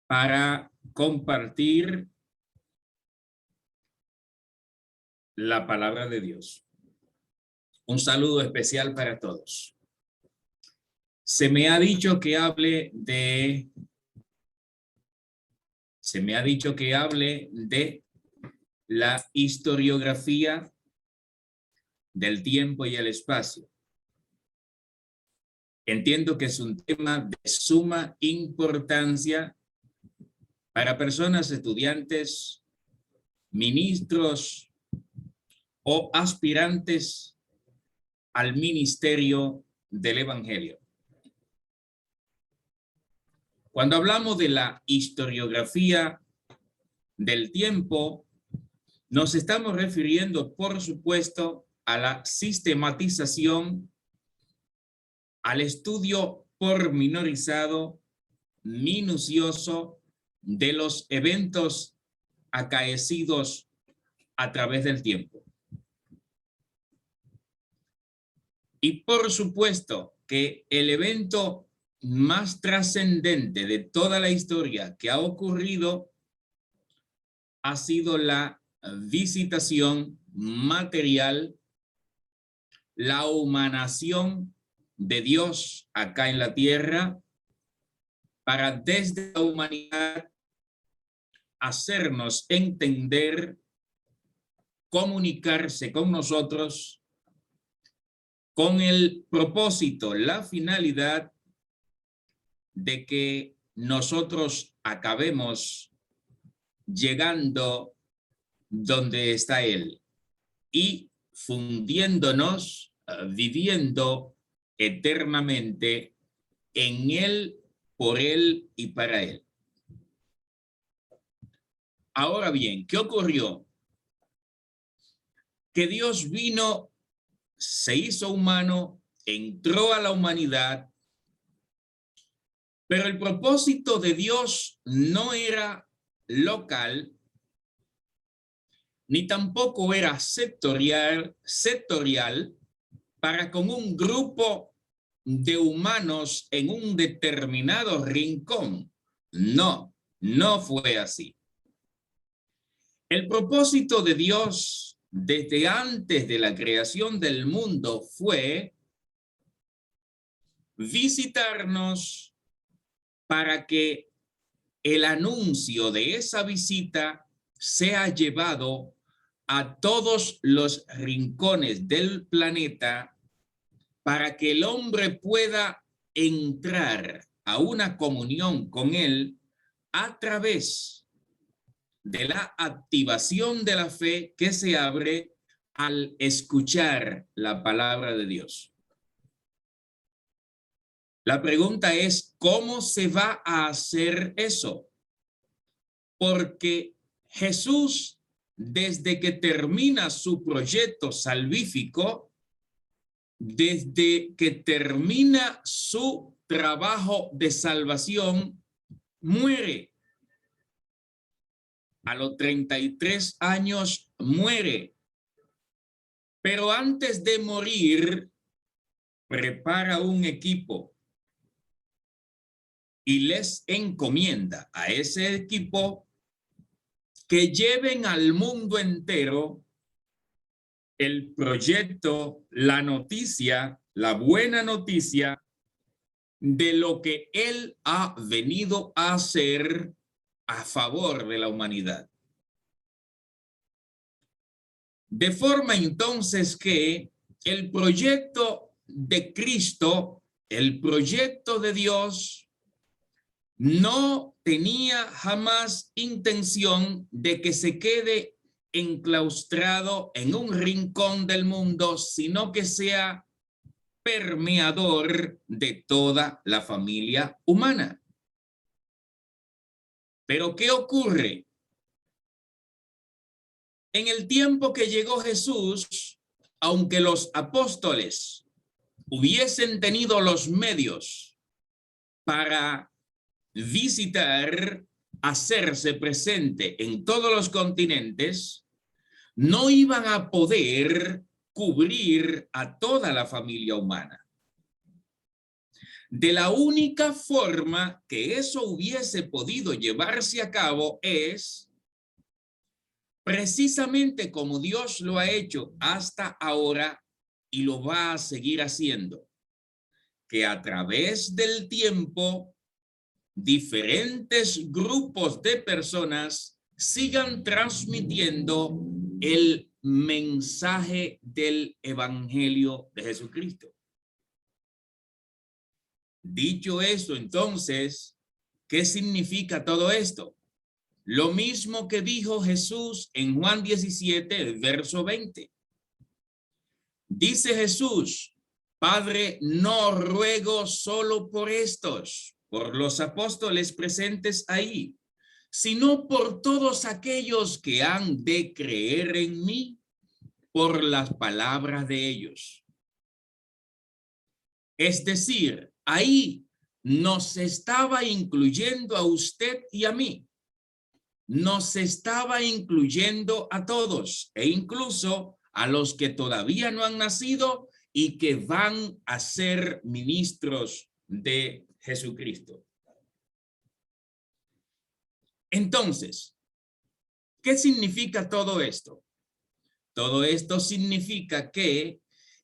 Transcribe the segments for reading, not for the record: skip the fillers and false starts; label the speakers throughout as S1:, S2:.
S1: para compartir la palabra de Dios. Un saludo especial para todos. Se me ha dicho que hable de la historiografía del tiempo y el espacio. Entiendo que es un tema de suma importancia para personas, estudiantes, ministros o aspirantes al ministerio del Evangelio. Cuando hablamos de la historiografía del tiempo, nos estamos refiriendo, por supuesto, a la sistematización, al estudio pormenorizado, minucioso de los eventos acaecidos a través del tiempo. Y por supuesto que el evento más trascendente de toda la historia que ha ocurrido ha sido la visitación material, la humanación de Dios acá en la tierra, para desde la humanidad hacernos entender, comunicarse con nosotros con el propósito, la finalidad de que nosotros acabemos llegando donde está Él y fundiéndonos, viviendo eternamente en Él, por Él y para Él. Ahora bien, ¿qué ocurrió? Que Dios vino, se hizo humano, entró a la humanidad, pero el propósito de Dios no era local, ni tampoco era sectorial para con un grupo de humanos en un determinado rincón. No, no fue así. El propósito de Dios desde antes de la creación del mundo fue visitarnos para que el anuncio de esa visita sea llevado a todos los rincones del planeta para que el hombre pueda entrar a una comunión con él a través de la activación de la fe que se abre al escuchar la palabra de Dios. La pregunta es, ¿cómo se va a hacer eso? Porque Jesús, desde que termina su proyecto salvífico, desde que termina su trabajo de salvación, muere. A los 33 años muere. Pero antes de morir, prepara un equipo y les encomienda a ese equipo que lleven al mundo entero el proyecto, la noticia, la buena noticia de lo que Él ha venido a hacer a favor de la humanidad. De forma entonces que el proyecto de Cristo, el proyecto de Dios, no tenía jamás intención de que se quede enclaustrado en un rincón del mundo, sino que sea permeador de toda la familia humana. Pero ¿qué ocurre? En el tiempo que llegó Jesús, aunque los apóstoles hubiesen tenido los medios para visitar, hacerse presente en todos los continentes, no iban a poder cubrir a toda la familia humana. de la única forma que eso hubiese podido llevarse a cabo es precisamente como Dios lo ha hecho hasta ahora y lo va a seguir haciendo, que a través del tiempo diferentes grupos de personas sigan transmitiendo el mensaje del Evangelio de Jesucristo. Dicho eso, entonces, ¿qué significa todo esto? Lo mismo que dijo Jesús en Juan 17, verso 20. Dice Jesús: Padre, no ruego solo por estos, por los apóstoles presentes ahí, sino por todos aquellos que han de creer en mí por las palabras de ellos. Es decir, ahí nos estaba incluyendo a usted y a mí. Nos estaba incluyendo a todos e incluso a los que todavía no han nacido y que van a ser ministros de Jesucristo. Entonces, ¿qué significa todo esto? Todo esto significa que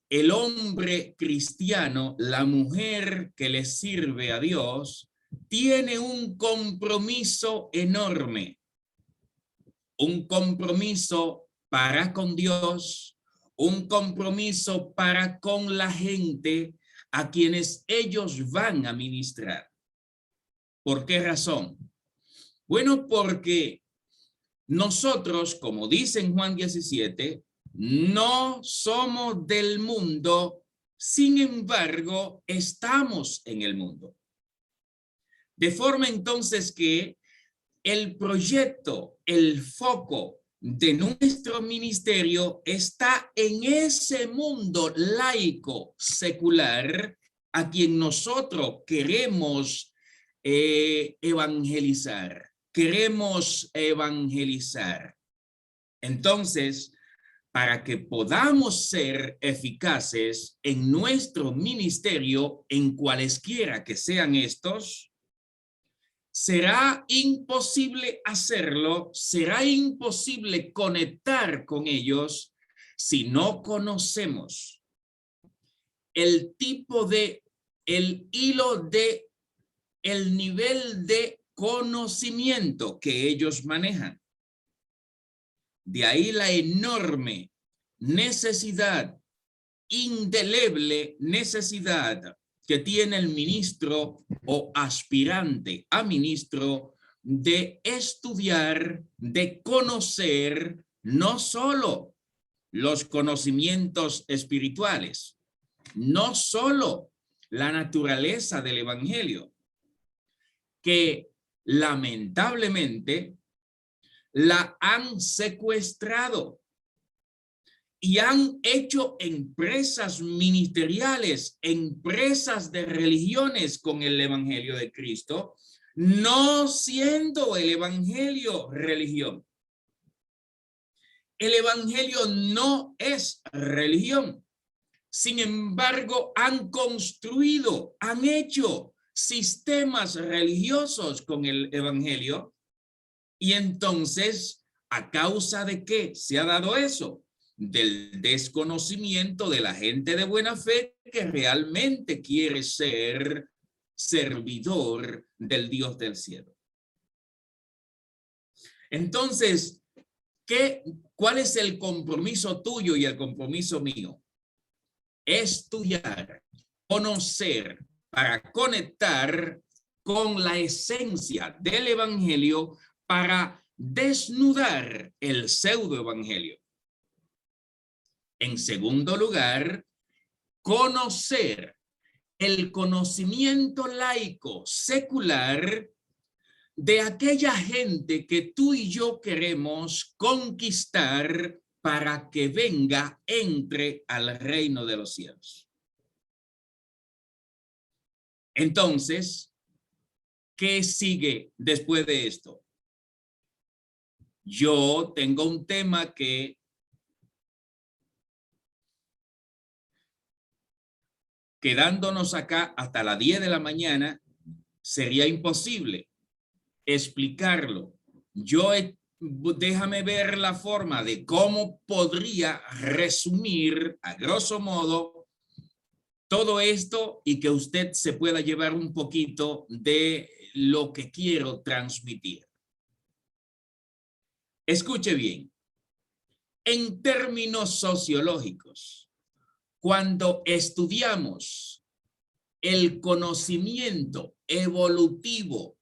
S1: el hombre cristiano, la mujer que le sirve a Dios, tiene un compromiso enorme. Un compromiso para con Dios, un compromiso para con la gente a quienes ellos van a ministrar. ¿Por qué razón? Bueno, porque nosotros, como dice en Juan 17, no somos del mundo, sin embargo, estamos en el mundo. De forma entonces que el proyecto, el foco de nuestro ministerio está en ese mundo laico, secular, a quien nosotros queremos evangelizar. Queremos evangelizar. Entonces, para que podamos ser eficaces en nuestro ministerio, en cualesquiera que sean estos, será imposible hacerlo, será imposible conectar con ellos si no conocemos el tipo de, el hilo de, el nivel de conocimiento que ellos manejan. De ahí la enorme necesidad, indeleble necesidad que tiene el ministro o aspirante a ministro de estudiar, de conocer no solo los conocimientos espirituales, no solo la naturaleza del evangelio, que lamentablemente la han secuestrado y han hecho empresas ministeriales, empresas de religiones con el evangelio de Cristo, no siendo el evangelio religión. El evangelio no es religión. Sin embargo, han construido, han hecho sistemas religiosos con el evangelio. Y entonces, ¿a causa de qué se ha dado eso? Del desconocimiento de la gente de buena fe que realmente quiere ser servidor del Dios del cielo. Entonces, ¿cuál es el compromiso tuyo y el compromiso mío? Estudiar, conocer, para conectar con la esencia del evangelio, para desnudar el pseudoevangelio. En segundo lugar, conocer el conocimiento laico, secular, de aquella gente que tú y yo queremos conquistar para que venga, entre al reino de los cielos. Entonces, ¿qué sigue después de esto? Yo tengo un tema que quedándonos acá hasta las 10 de la mañana, sería imposible explicarlo. Déjame ver la forma de cómo podría resumir a grosso modo todo esto y que usted se pueda llevar un poquito de lo que quiero transmitir. Escuche bien. En términos sociológicos, cuando estudiamos el conocimiento evolutivo,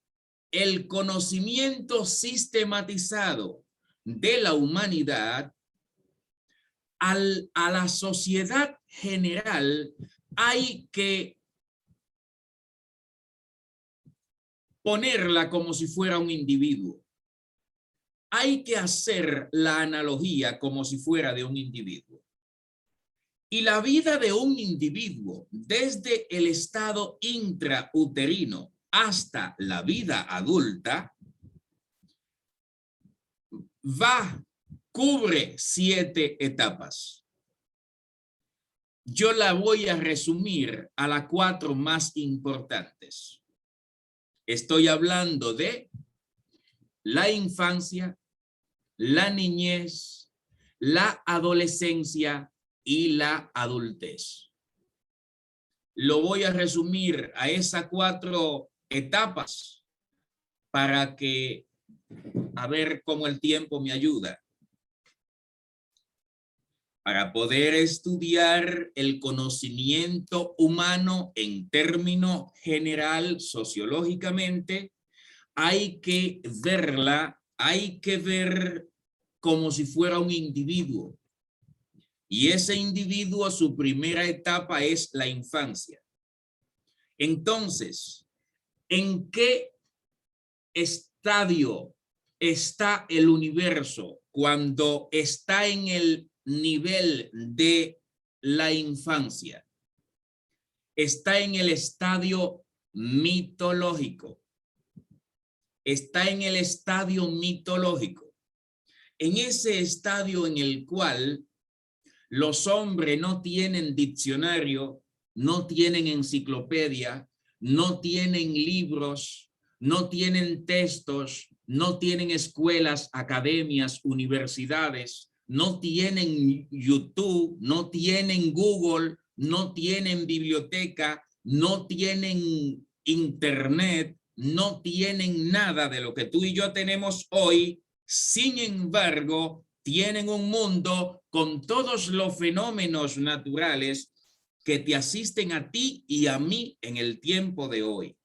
S1: el conocimiento sistematizado de la humanidad, a la sociedad general hay que ponerla como si fuera un individuo. Hay que hacer la analogía como si fuera de un individuo. Y la vida de un individuo, desde el estado intrauterino hasta la vida adulta, cubre 7 etapas. Yo la voy a resumir a las 4 más importantes. Estoy hablando de la infancia, la niñez, la adolescencia y la adultez. Lo voy a resumir a esas 4 etapas para que, a ver cómo el tiempo me ayuda. Para poder estudiar el conocimiento humano en término general, sociológicamente, hay que ver como si fuera un individuo. Y ese individuo, su primera etapa es la infancia. Entonces, ¿en qué estadio está el universo cuando está en el nivel de la infancia? Está en el estadio mitológico. Está en el estadio mitológico. En ese estadio en el cual los hombres no tienen diccionario, no tienen enciclopedia, no tienen libros, no tienen textos, no tienen escuelas, academias, universidades, no tienen YouTube, no tienen Google, no tienen biblioteca, no tienen internet, no tienen nada de lo que tú y yo tenemos hoy. Sin embargo, tienen un mundo con todos los fenómenos naturales que te asisten a ti y a mí en el tiempo de hoy.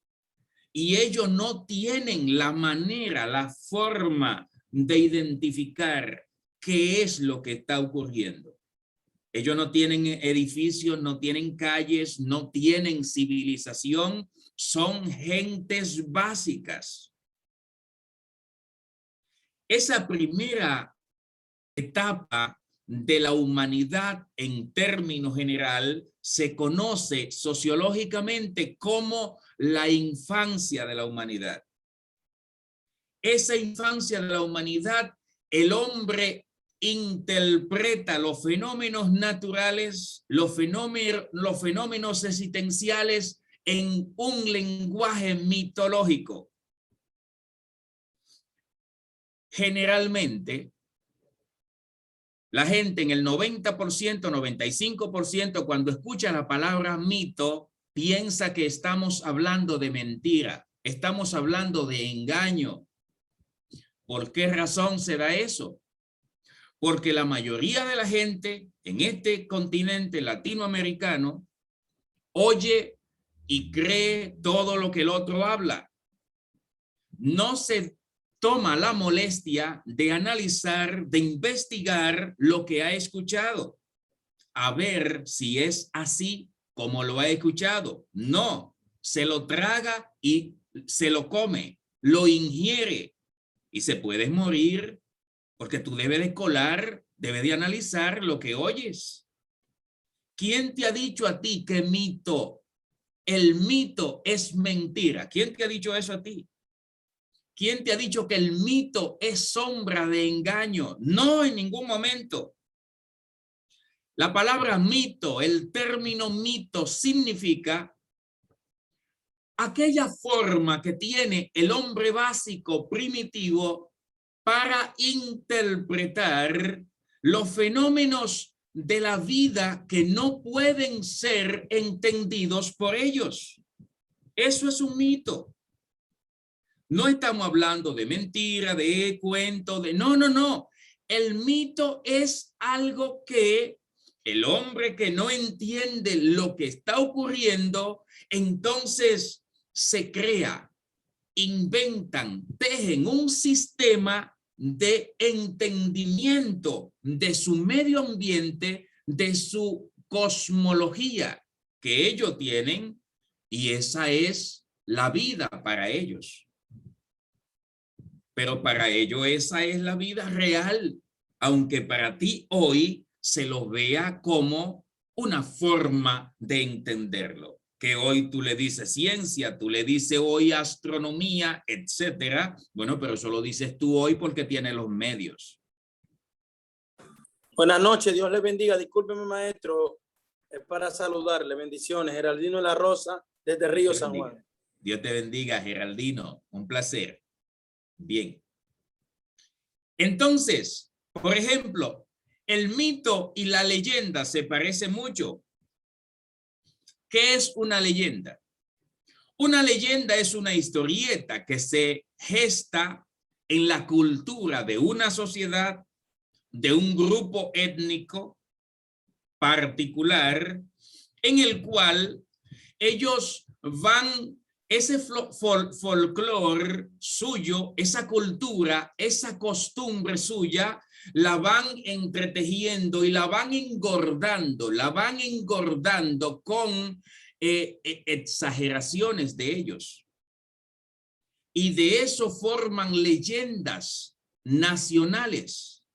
S1: Y ellos no tienen la manera, la forma de identificar qué es lo que está ocurriendo. Ellos no tienen edificios, no tienen calles, no tienen civilización, son gentes básicas. Esa primera etapa de la humanidad en términos general se conoce sociológicamente como la infancia de la humanidad. Esa infancia de la humanidad, el hombre interpreta los fenómenos naturales, los fenómenos existenciales en un lenguaje mitológico. Generalmente, la gente en el 90%, 95%, cuando escucha la palabra mito, piensa que estamos hablando de mentira, estamos hablando de engaño. ¿Por qué razón se da eso? Porque la mayoría de la gente en este continente latinoamericano oye y cree todo lo que el otro habla. No se toma la molestia de analizar, de investigar lo que ha escuchado, a ver si es así como lo ha escuchado. No, se lo traga y se lo come, lo ingiere y se puede morir porque tú debes de debes de analizar lo que oyes. ¿Quién te ha dicho a ti que el mito es mentira? ¿Quién te ha dicho eso a ti? ¿Quién te ha dicho que el mito es sombra de engaño? No, en ningún momento. La palabra mito, el término mito significa aquella forma que tiene el hombre básico primitivo para interpretar los fenómenos de la vida que no pueden ser entendidos por ellos. Eso es un mito. No estamos hablando de mentira, de cuento, de no, no, no. El mito es algo que el hombre que no entiende lo que está ocurriendo, entonces se crea, inventan, tejen un sistema de entendimiento de su medio ambiente, de su cosmología que ellos tienen, y esa es la vida para ellos. Pero para ellos esa es la vida real, aunque para ti hoy se lo vea como una forma de entenderlo. Que hoy tú le dices ciencia, tú le dices hoy astronomía, etcétera. Bueno, pero eso lo dices tú hoy porque tienes los medios.
S2: Buenas noches, Dios le bendiga. Discúlpeme, maestro, es para saludarle. Bendiciones. Geraldino de la Rosa, desde Río San Juan.
S1: Dios te bendiga, Geraldino. Un placer. Bien. Entonces, por ejemplo, el mito y la leyenda se parecen mucho. ¿Qué es una leyenda? Una leyenda es una historieta que se gesta en la cultura de una sociedad, de un grupo étnico particular, en el cual ellos van, ese folclore suyo, esa cultura, esa costumbre suya, la van entretejiendo y la van engordando con exageraciones de ellos. Y de eso forman leyendas nacionales.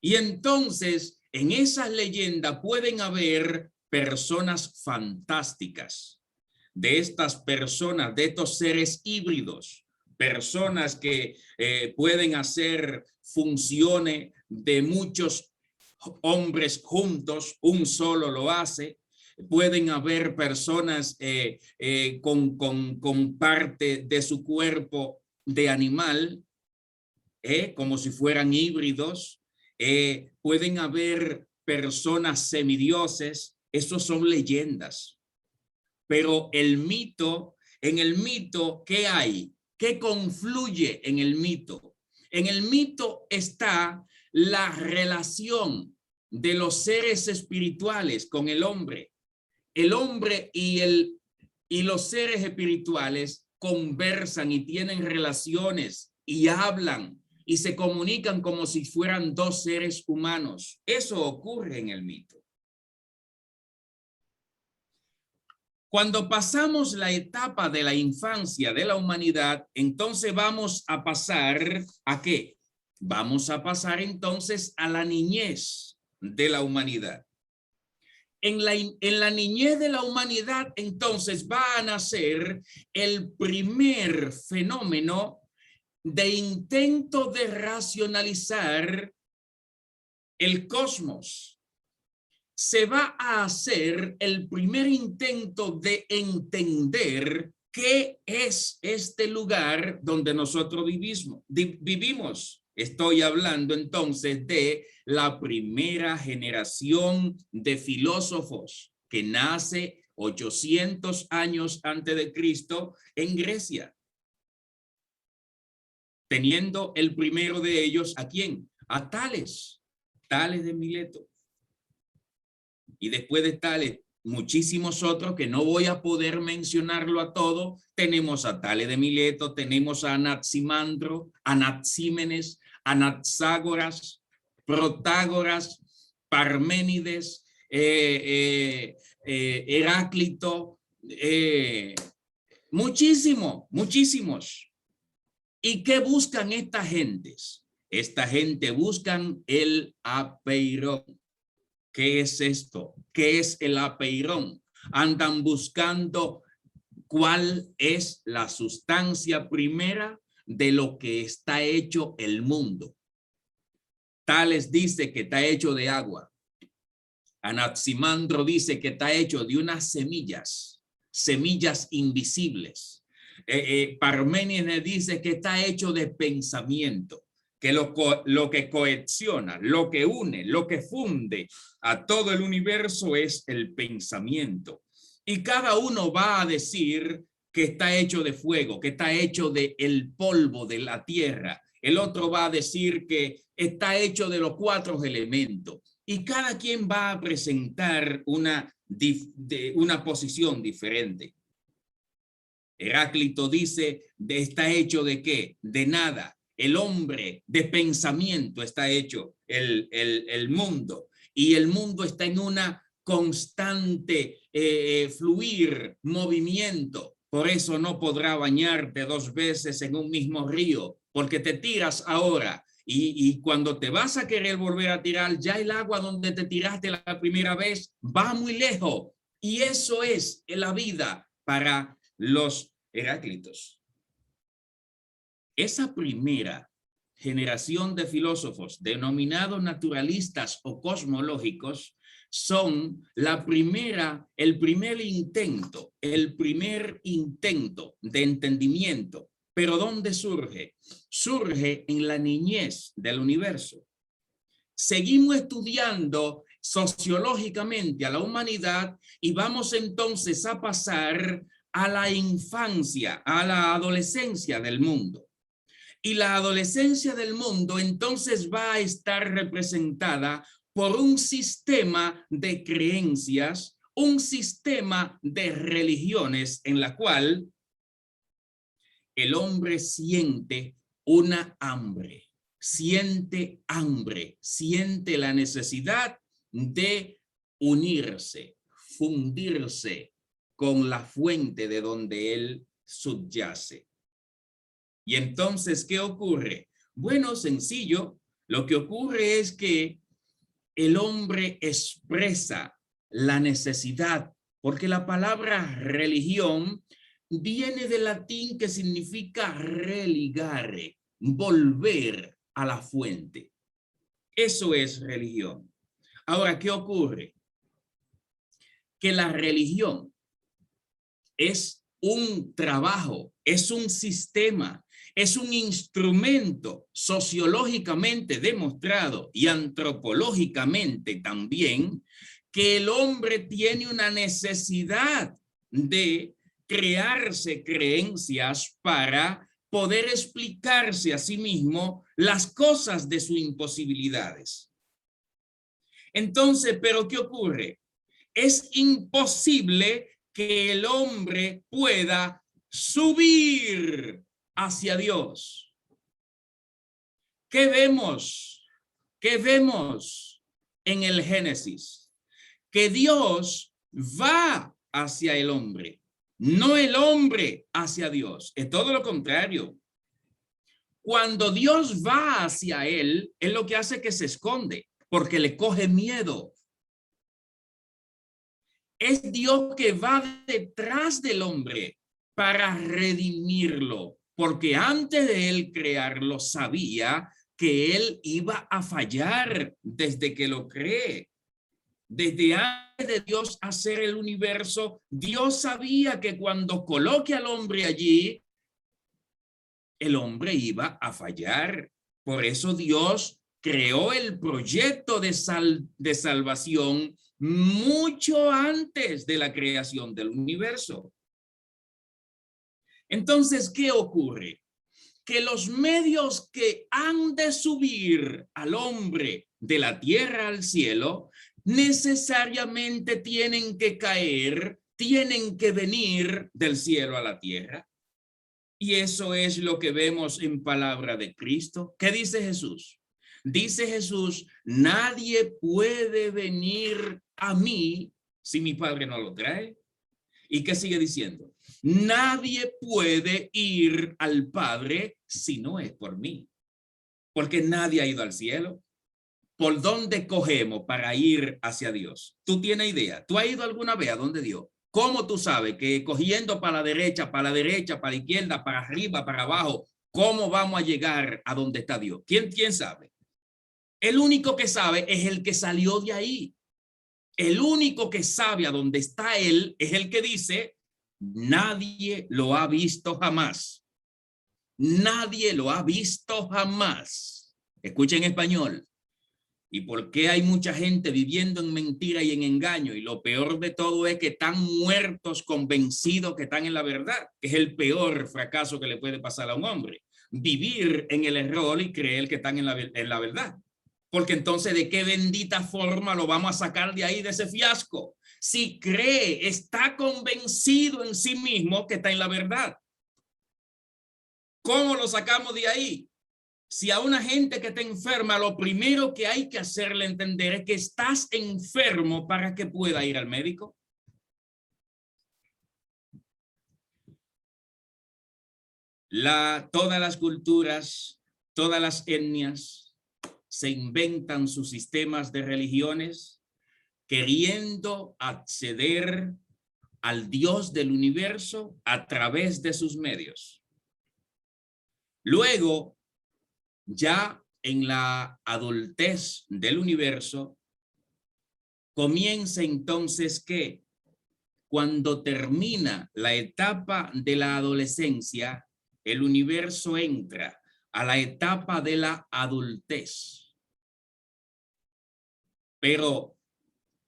S1: Y entonces, en esas leyendas pueden haber personas fantásticas. De estas personas, de estos seres híbridos, personas que pueden hacer funciones de muchos hombres juntos, un solo lo hace. Pueden haber personas con parte de su cuerpo de animal, como si fueran híbridos. Pueden haber personas semidioses. Esos son leyendas. Pero el mito, en el mito, ¿qué hay? ¿Qué confluye en el mito? En el mito está la relación de los seres espirituales con el hombre. El hombre y los seres espirituales conversan y tienen relaciones y hablan y se comunican como si fueran dos seres humanos. Eso ocurre en el mito. Cuando pasamos la etapa de la infancia de la humanidad, entonces vamos a pasar ¿a qué? Vamos a pasar entonces a la niñez de la humanidad. En la niñez de la humanidad, entonces va a nacer el primer fenómeno de intento de racionalizar el cosmos. Se va a hacer el primer intento de entender qué es este lugar donde nosotros vivimos. Estoy hablando entonces de la primera generación de filósofos que nace 800 años antes de Cristo en Grecia. Teniendo el primero de ellos, ¿a quién? A Tales de Mileto. Y después de Tales, muchísimos otros que no voy a poder mencionarlo a todo. Tenemos a Tales de Mileto, tenemos a Anaximandro, Anaxímenes, Anaxágoras, Protágoras, Parménides, Heráclito, muchísimos. ¿Y qué buscan estas gentes? Esta gente buscan el apeirón. ¿Qué es esto? ¿Qué es el apeirón? Andan buscando cuál es la sustancia primera de lo que está hecho el mundo. Tales dice que está hecho de agua. Anaximandro dice que está hecho de unas semillas invisibles. Parménides dice que está hecho de pensamiento, que lo que cohesiona, lo que une, lo que funde a todo el universo es el pensamiento. Y cada uno va a decir que está hecho de fuego, que está hecho de el polvo de la tierra. El otro va a decir que está hecho de los 4 elementos. Y cada quien va a presentar una posición diferente. Heráclito dice, está hecho de qué? De nada. El hombre de pensamiento está hecho el mundo. Y el mundo está en una constante fluir, movimiento. Por eso no podrá bañarte 2 veces en un mismo río, porque te tiras ahora. Y cuando te vas a querer volver a tirar, ya el agua donde te tiraste la primera vez va muy lejos. Y eso es la vida para los Heráclitos. Esa primera generación de filósofos denominados naturalistas o cosmológicos son el primer intento de entendimiento. ¿Pero dónde surge? Surge en la niñez del universo. Seguimos estudiando sociológicamente a la humanidad y vamos entonces a pasar a la infancia, a la adolescencia del mundo. Y la adolescencia del mundo entonces va a estar representada por un sistema de creencias, un sistema de religiones en la cual el hombre siente una hambre, siente la necesidad de unirse, fundirse con la fuente de donde él subyace. Y entonces, ¿qué ocurre? Bueno, sencillo, lo que ocurre es que el hombre expresa la necesidad, porque la palabra religión viene del latín que significa religare, volver a la fuente. Eso es religión. Ahora, ¿qué ocurre? Que la religión es un trabajo, es un sistema, es un instrumento sociológicamente demostrado y antropológicamente también, que el hombre tiene una necesidad de crearse creencias para poder explicarse a sí mismo las cosas de sus imposibilidades. Entonces, ¿pero qué ocurre? Es imposible que el hombre pueda subir hacia Dios. ¿Qué vemos? ¿Qué vemos en el Génesis? Que Dios va hacia el hombre, no el hombre hacia Dios. Es todo lo contrario. Cuando Dios va hacia él, es lo que hace que se esconde, porque le coge miedo. Es Dios que va detrás del hombre para redimirlo, porque antes de él crearlo sabía que él iba a fallar desde que lo cree. Desde antes de Dios hacer el universo, Dios sabía que cuando coloque al hombre allí, el hombre iba a fallar. Por eso Dios creó el proyecto de salvación mucho antes de la creación del universo. Entonces, ¿qué ocurre? Que los medios que han de subir al hombre de la tierra al cielo necesariamente tienen que caer, tienen que venir del cielo a la tierra. Y eso es lo que vemos en palabra de Cristo. ¿Qué dice Jesús? Dice Jesús, nadie puede venir a mí si mi Padre no lo trae. ¿Y qué sigue diciendo? Nadie puede ir al Padre si no es por mí. Porque nadie ha ido al cielo. ¿Por dónde cogemos para ir hacia Dios? ¿Tú tienes idea? ¿Tú has ido alguna vez a dónde Dios? ¿Cómo tú sabes que cogiendo para la derecha, para la izquierda, para arriba, para abajo, cómo vamos a llegar a donde está Dios? ¿Quién sabe? El único que sabe es el que salió de ahí. El único que sabe a dónde está él es el que dice, nadie lo ha visto jamás. Nadie lo ha visto jamás. Escuchen en español. ¿Y por qué hay mucha gente viviendo en mentira y en engaño? Y lo peor de todo es que están muertos convencidos que están en la verdad, que es el peor fracaso que le puede pasar a un hombre. Vivir en el error y creer que están en la verdad. Porque entonces, ¿de qué bendita forma lo vamos a sacar de ahí, de ese fiasco? Si cree, está convencido en sí mismo que está en la verdad. ¿Cómo lo sacamos de ahí? Si a una gente que está enferma, lo primero que hay que hacerle entender es que estás enfermo para que pueda ir al médico. Todas las culturas, todas las etnias se inventan sus sistemas de religiones queriendo acceder al Dios del universo a través de sus medios. Luego, ya en la adultez del universo, comienza entonces que cuando termina la etapa de la adolescencia, el universo entra a la etapa de la adultez. Pero,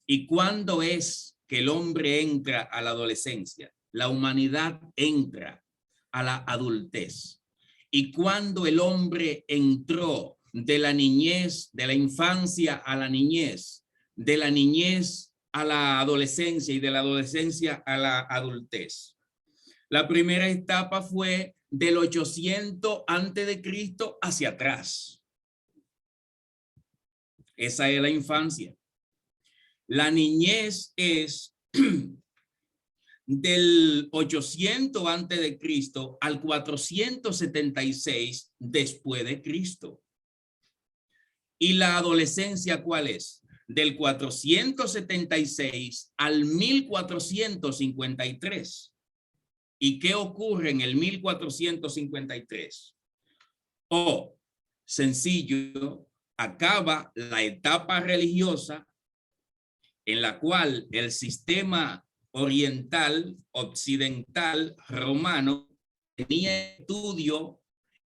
S1: ¿y cuándo es que el hombre entra a la adolescencia? La humanidad entra a la adultez. ¿Y cuándo el hombre entró de la niñez, de la infancia a la niñez, de la niñez a la adolescencia y de la adolescencia a la adultez? La primera etapa fue del 800 antes de Cristo hacia atrás. Esa es la infancia. La niñez es del 800 antes de Cristo al 476 después de Cristo. ¿Y la adolescencia cuál es? Del 476 al 1453. ¿Y qué ocurre en el 1453? Sencillo, acaba la etapa religiosa en la cual el sistema oriental, occidental, romano, tenía estudio,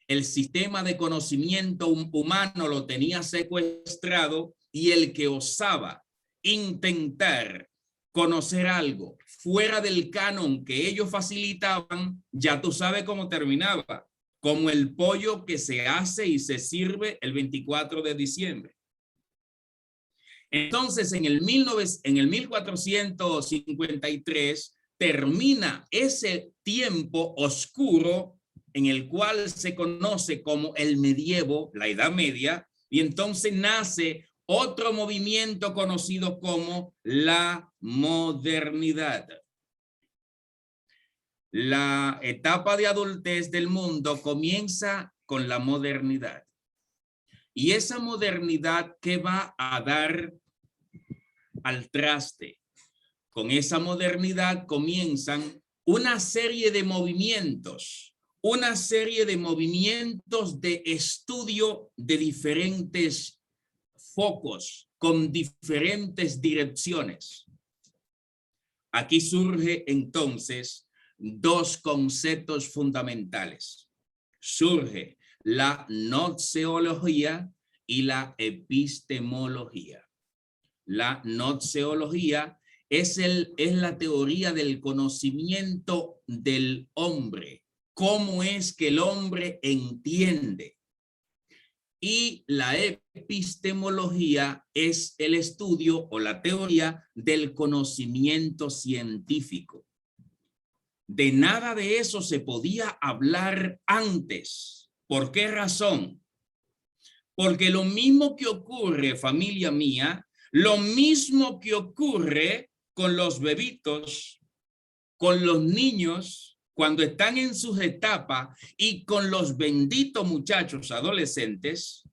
S1: el sistema de conocimiento humano lo tenía secuestrado y el que osaba intentar conocer algo fuera del canon que ellos facilitaban, ya tú sabes cómo terminaba, como el pollo que se hace y se sirve el 24 de diciembre. Entonces, en el 1453 termina ese tiempo oscuro en el cual se conoce como el medievo, la Edad Media, y entonces nace otro movimiento conocido como la modernidad. La etapa de adultez del mundo comienza con la modernidad. Y esa modernidad, ¿qué va a dar al traste? Con esa modernidad comienzan una serie de movimientos de estudio de diferentes focos, con diferentes direcciones. Aquí surge entonces dos conceptos fundamentales. Surge la gnoseología y la epistemología. La gnoseología es la teoría del conocimiento del hombre. ¿Cómo es que el hombre entiende? Y la epistemología es el estudio o la teoría del conocimiento científico. De nada de eso se podía hablar antes. ¿Por qué razón? Porque lo mismo que ocurre, familia mía, lo mismo que ocurre con los bebitos, con los niños cuando están en sus etapas y con los benditos muchachos adolescentes,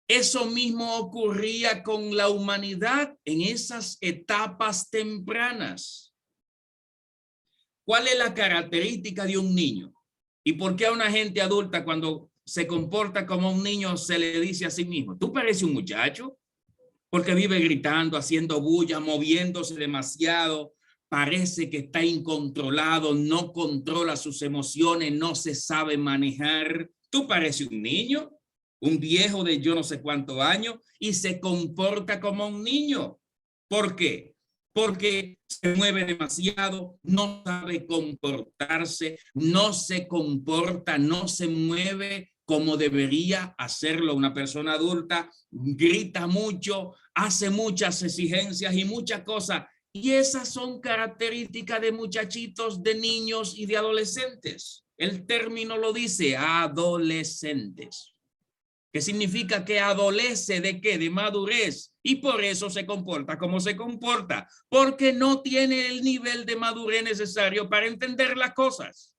S1: eso mismo ocurría con la humanidad en esas etapas tempranas. ¿Cuál es la característica de un niño? ¿Y por qué a una gente adulta cuando se comporta como un niño se le dice a sí mismo, tú pareces un muchacho? porque vive gritando, haciendo bulla, moviéndose demasiado, parece que está incontrolado, no controla sus emociones, no se sabe manejar. Tú pareces un niño, un viejo de yo no sé cuántos años, y se comporta como un niño. ¿Por qué? Porque se mueve demasiado, no sabe comportarse, no se comporta, no se mueve como debería hacerlo una persona adulta, grita mucho, hace muchas exigencias y muchas cosas. Y esas son características de muchachitos, de niños y de adolescentes. El término lo dice, adolescentes. ¿Qué significa? Que adolece de qué? De madurez. Y por eso se comporta como se comporta. Porque no tiene el nivel de madurez necesario para entender las cosas.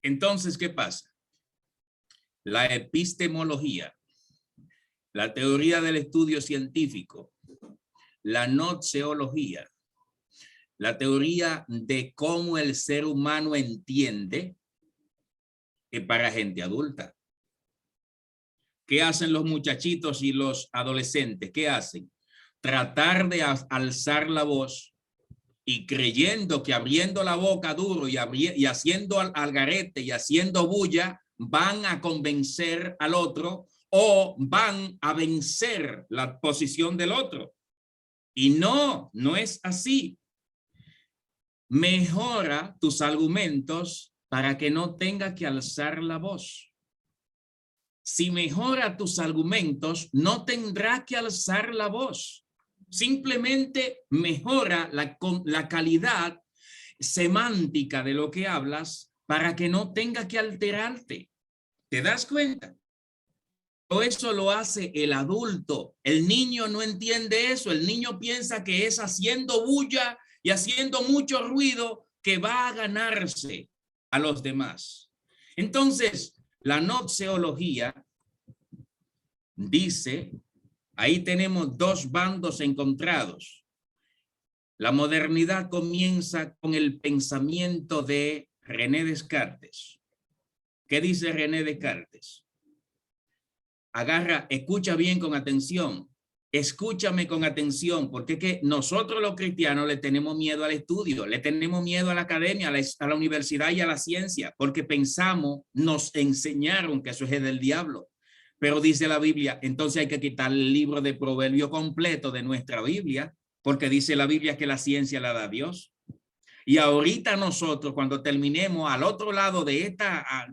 S1: Entonces, ¿qué pasa? La epistemología, la teoría del estudio científico, la noceología, la teoría de cómo el ser humano entiende, es para gente adulta. ¿Qué hacen los muchachitos y los adolescentes? ¿Qué hacen? Tratar de alzar la voz y creyendo que abriendo la boca duro y haciendo algarete y haciendo bulla, van a convencer al otro o van a vencer la posición del otro. Y no, no es así. Mejora tus argumentos para que no tenga que alzar la voz. Si mejora tus argumentos, no tendrá que alzar la voz. Simplemente mejora la calidad semántica de lo que hablas para que no tenga que alterarte. ¿Te das cuenta? Todo eso lo hace el adulto. El niño no entiende eso. El niño piensa que es haciendo bulla y haciendo mucho ruido que va a ganarse a los demás. Entonces, la noceología dice, ahí tenemos dos bandos encontrados. La modernidad comienza con el pensamiento de René Descartes. ¿Qué dice René Descartes? Agarra, escucha bien con atención. Escúchame con atención, porque es que nosotros los cristianos le tenemos miedo al estudio, le tenemos miedo a la academia, a la universidad y a la ciencia, porque pensamos, nos enseñaron que eso es del diablo. Pero dice la Biblia, entonces hay que quitar el libro de Proverbio completo de nuestra Biblia, porque dice la Biblia que la ciencia la da Dios. Y ahorita nosotros, cuando terminemos al otro lado de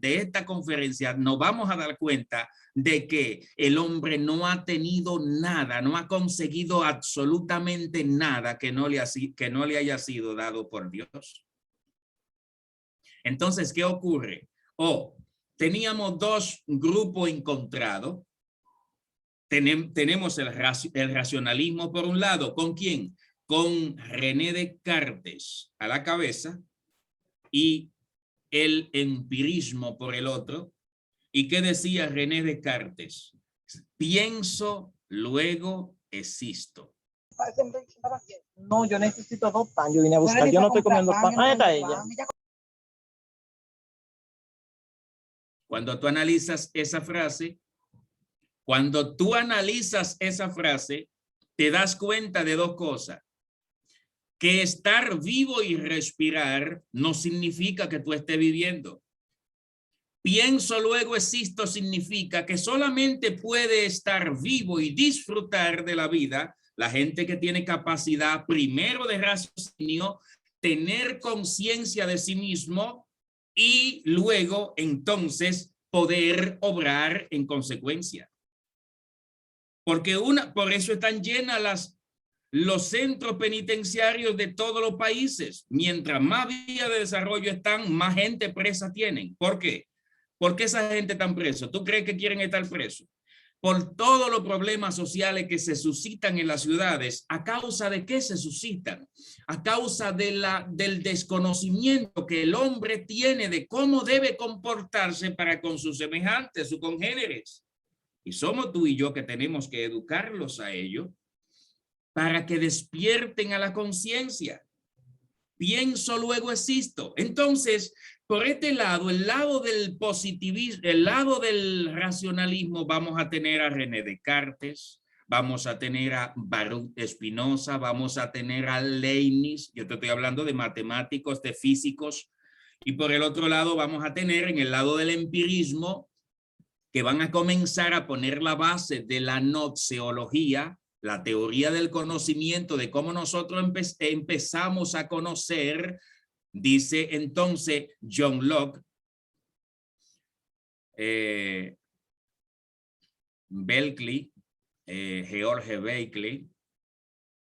S1: esta conferencia, nos vamos a dar cuenta de que el hombre no ha tenido nada, no ha conseguido absolutamente nada que no le haya sido dado por Dios. Entonces, ¿qué ocurre? Teníamos dos grupos encontrados. Tenemos el racionalismo por un lado. ¿Con quién? Con René Descartes a la cabeza y el empirismo por el otro. ¿Y qué decía René Descartes? Pienso, luego existo.
S3: No, yo necesito 2 pan. Yo vine a buscar. Yo no estoy comiendo pan. Ahí está ella.
S1: Cuando tú analizas esa frase, te das cuenta de dos cosas. Que estar vivo y respirar no significa que tú estés viviendo. Pienso, luego existo significa que solamente puede estar vivo y disfrutar de la vida la gente que tiene capacidad primero de raciocinio, tener conciencia de sí mismo y luego entonces poder obrar en consecuencia. Porque por eso están llenas los centros penitenciarios de todos los países. Mientras más vías de desarrollo están, más gente presa tienen. ¿Por qué? ¿Por qué esa gente está presa? ¿Tú crees que quieren estar presos? Por todos los problemas sociales que se suscitan en las ciudades. ¿A causa de qué se suscitan? A causa del desconocimiento que el hombre tiene de cómo debe comportarse para con sus semejantes, sus congéneres. Y somos tú y yo que tenemos que educarlos a ello para que despierten a la conciencia. pienso, luego existo. Entonces, por este lado, el lado del positivismo, el lado del racionalismo, vamos a tener a René Descartes, vamos a tener a Baruch Spinoza, vamos a tener a Leibniz, yo te estoy hablando de matemáticos, de físicos, y por el otro lado vamos a tener en el lado del empirismo, que van a comenzar a poner la base de la noxeología, la teoría del conocimiento, de cómo nosotros empezamos a conocer, dice entonces John Locke, Berkeley, George Berkeley,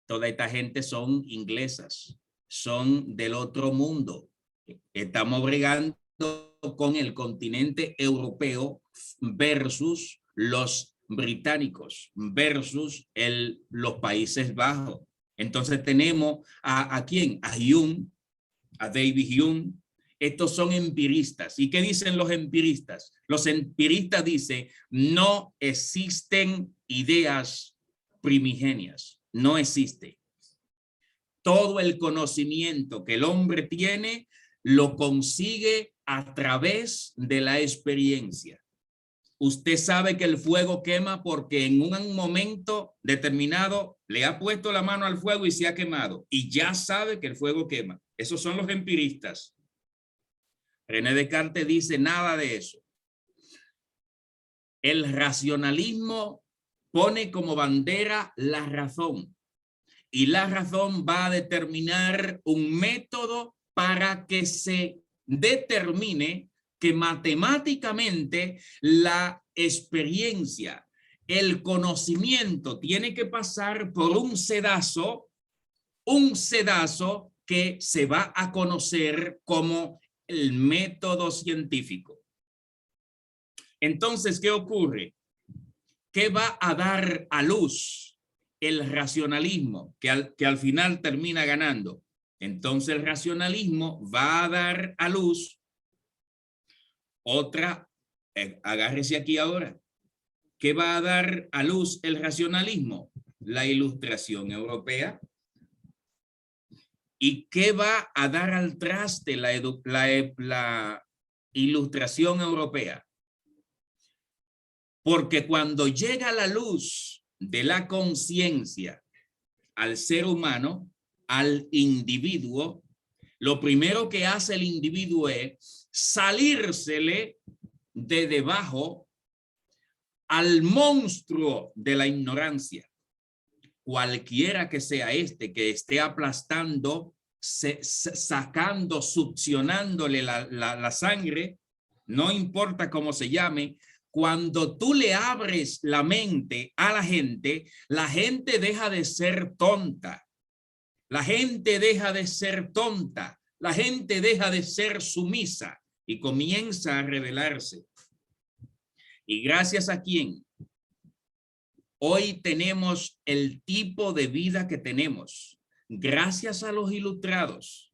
S1: toda esta gente son inglesas, son del otro mundo. Estamos bregando con el continente europeo versus los británicos, versus los Países Bajos. Entonces tenemos ¿a quién? A Hume, a David Hume. Estos son empiristas. ¿Y qué dicen los empiristas? Los empiristas dicen, no existen ideas primigenias, no existe. Todo el conocimiento que el hombre tiene lo consigue a través de la experiencia. Usted sabe que el fuego quema porque en un momento determinado le ha puesto la mano al fuego y se ha quemado. Y ya sabe que el fuego quema. Esos son los empiristas. René Descartes dice nada de eso. El racionalismo pone como bandera la razón. Y la razón va a determinar un método para que se determine que matemáticamente la experiencia, el conocimiento tiene que pasar por un sedazo que se va a conocer como el método científico. Entonces, ¿qué ocurre? ¿Qué va a dar a luz el racionalismo que al final termina ganando? Entonces el racionalismo va a dar a luz otra, agárrese aquí ahora, ¿qué va a dar a luz el racionalismo? La Ilustración europea. ¿Y qué va a dar al traste la Ilustración europea? Porque cuando llega la luz de la conciencia al ser humano, al individuo, lo primero que hace el individuo es salírsele de debajo al monstruo de la ignorancia, cualquiera que sea este, que esté aplastando, sacando, succionándole la sangre, no importa cómo se llame. Cuando tú le abres la mente a la gente deja de ser tonta. La gente deja de ser tonta. La gente deja de ser sumisa y comienza a rebelarse. ¿Y gracias a quién? Hoy tenemos el tipo de vida que tenemos. Gracias a los ilustrados.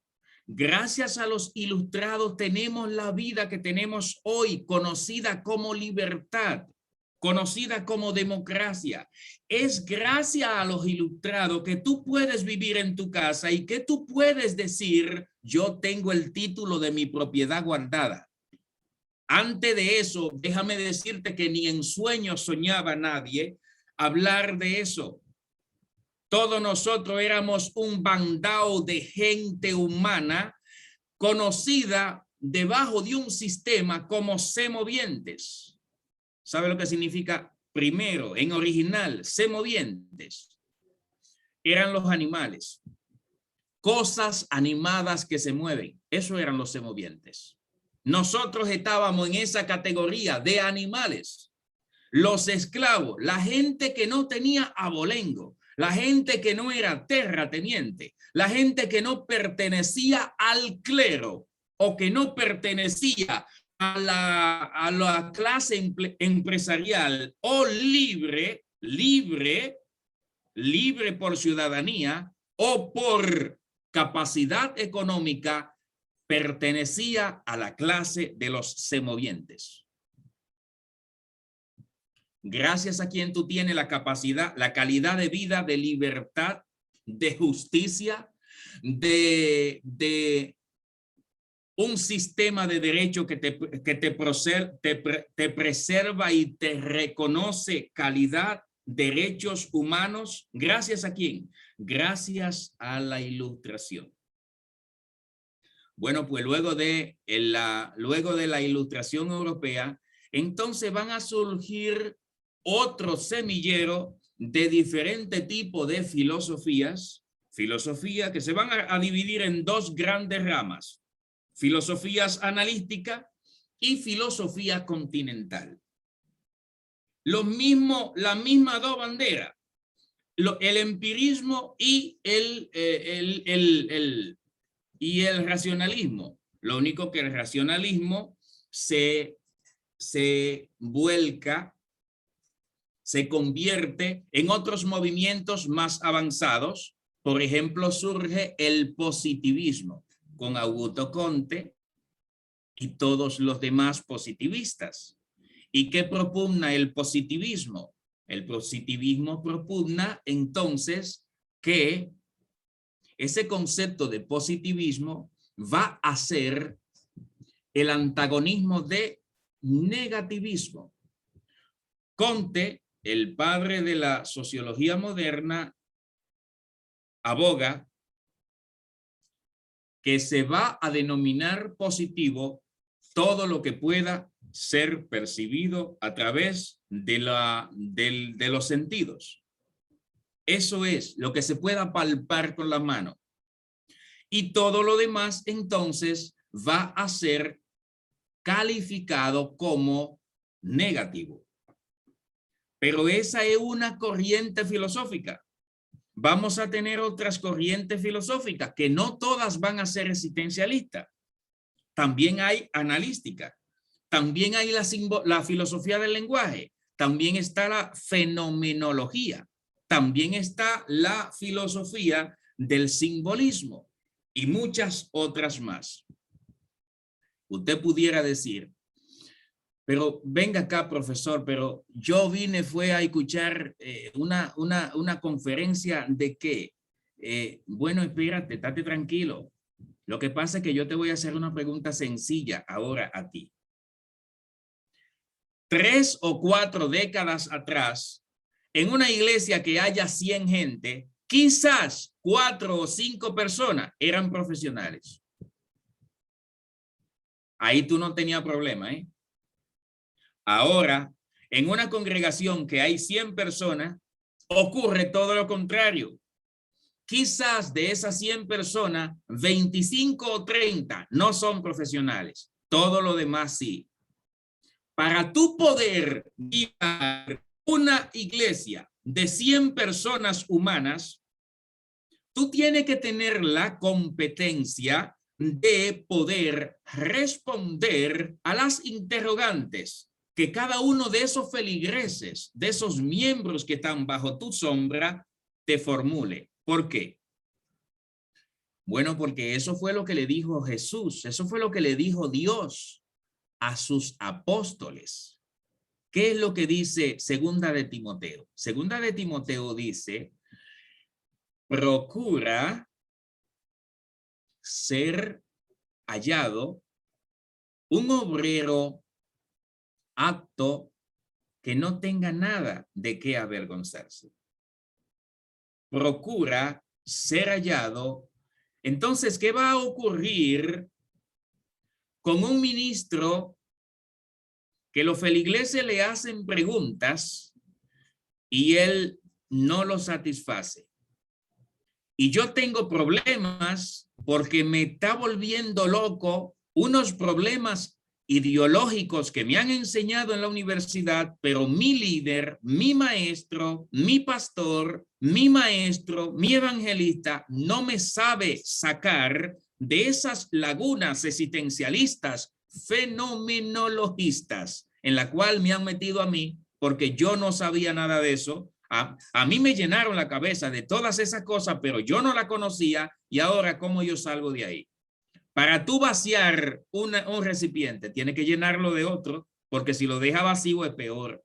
S1: Gracias a los ilustrados tenemos la vida que tenemos hoy, conocida como libertad, conocida como democracia. Es gracias a los ilustrados que tú puedes vivir en tu casa y que tú puedes decir, yo tengo el título de mi propiedad guardada. Antes de eso, déjame decirte que ni en sueños soñaba nadie hablar de eso. Todos nosotros éramos un bandado de gente humana conocida debajo de un sistema como semovientes. ¿Sabe lo que significa? Primero, en original, semovientes. Eran los animales. Cosas animadas que se mueven. Eso eran los semovientes. Nosotros estábamos en esa categoría de animales. Los esclavos, la gente que no tenía abolengo, la gente que no era terrateniente, la gente que no pertenecía al clero o que no pertenecía a la clase empresarial o libre por ciudadanía o por capacidad económica, pertenecía a la clase de los semovientes. Gracias a quien tú tienes la capacidad, la calidad de vida, de libertad, de justicia, de un sistema de derecho que te preserva y te reconoce calidad, derechos humanos. ¿Gracias a quién? Gracias a la Ilustración. Bueno, pues luego de la Ilustración europea, entonces van a surgir otros semilleros de diferente tipo de filosofías que se van a dividir en dos grandes ramas: filosofías analítica y filosofía continental. La misma dos banderas, el empirismo y el racionalismo. Lo único que el racionalismo se vuelca, se convierte en otros movimientos más avanzados. Por ejemplo, surge el positivismo con Augusto Comte y todos los demás positivistas. ¿Y qué propugna el positivismo? El positivismo propugna entonces que ese concepto de positivismo va a ser el antagonismo de negativismo. Comte, el padre de la sociología moderna, aboga que se va a denominar positivo todo lo que pueda ser percibido a través de los sentidos. Eso es lo que se pueda palpar con la mano. Y todo lo demás entonces va a ser calificado como negativo. Pero esa es una corriente filosófica. Vamos a tener otras corrientes filosóficas que no todas van a ser existencialistas. También hay analística. También hay la filosofía del lenguaje. También está la fenomenología. También está la filosofía del simbolismo y muchas otras más. Usted pudiera decir, pero venga acá, profesor, pero yo fue a escuchar una conferencia de qué. Bueno, espérate, estate tranquilo. Lo que pasa es que yo te voy a hacer una pregunta sencilla ahora a ti. 3 o 4 décadas atrás, en una iglesia que haya 100 gente, quizás 4 o 5 personas eran profesionales. Ahí tú no tenías problema, ¿eh? Ahora, en una congregación que hay 100 personas, ocurre todo lo contrario. Quizás de esas 100 personas, 25 o 30 no son profesionales. Todo lo demás sí. Para tú poder guiar una iglesia de 100 personas humanas, tú tienes que tener la competencia de poder responder a las interrogantes que cada uno de esos feligreses, de esos miembros que están bajo tu sombra, te formule. ¿Por qué? Bueno, porque eso fue lo que le dijo Jesús, eso fue lo que le dijo Dios a sus apóstoles. ¿Qué es lo que dice Segunda de Timoteo? Segunda de Timoteo dice, procura ser hallado un obrero apto que no tenga nada de qué avergonzarse. Procura ser hallado. Entonces, ¿qué va a ocurrir con un ministro que los feligreses le hacen preguntas y él no los satisface? Y yo tengo problemas porque me está volviendo loco, unos problemas ideológicos que me han enseñado en la universidad, pero mi líder, mi maestro, mi pastor, mi maestro, mi evangelista no me sabe sacar de esas lagunas existencialistas, fenomenologistas, en la cual me han metido a mí porque yo no sabía nada de eso. A mí me llenaron la cabeza de todas esas cosas, pero yo no la conocía, y ahora ¿cómo yo salgo de ahí? Para tú vaciar un recipiente, tienes que llenarlo de otro, porque si lo deja vacío es peor.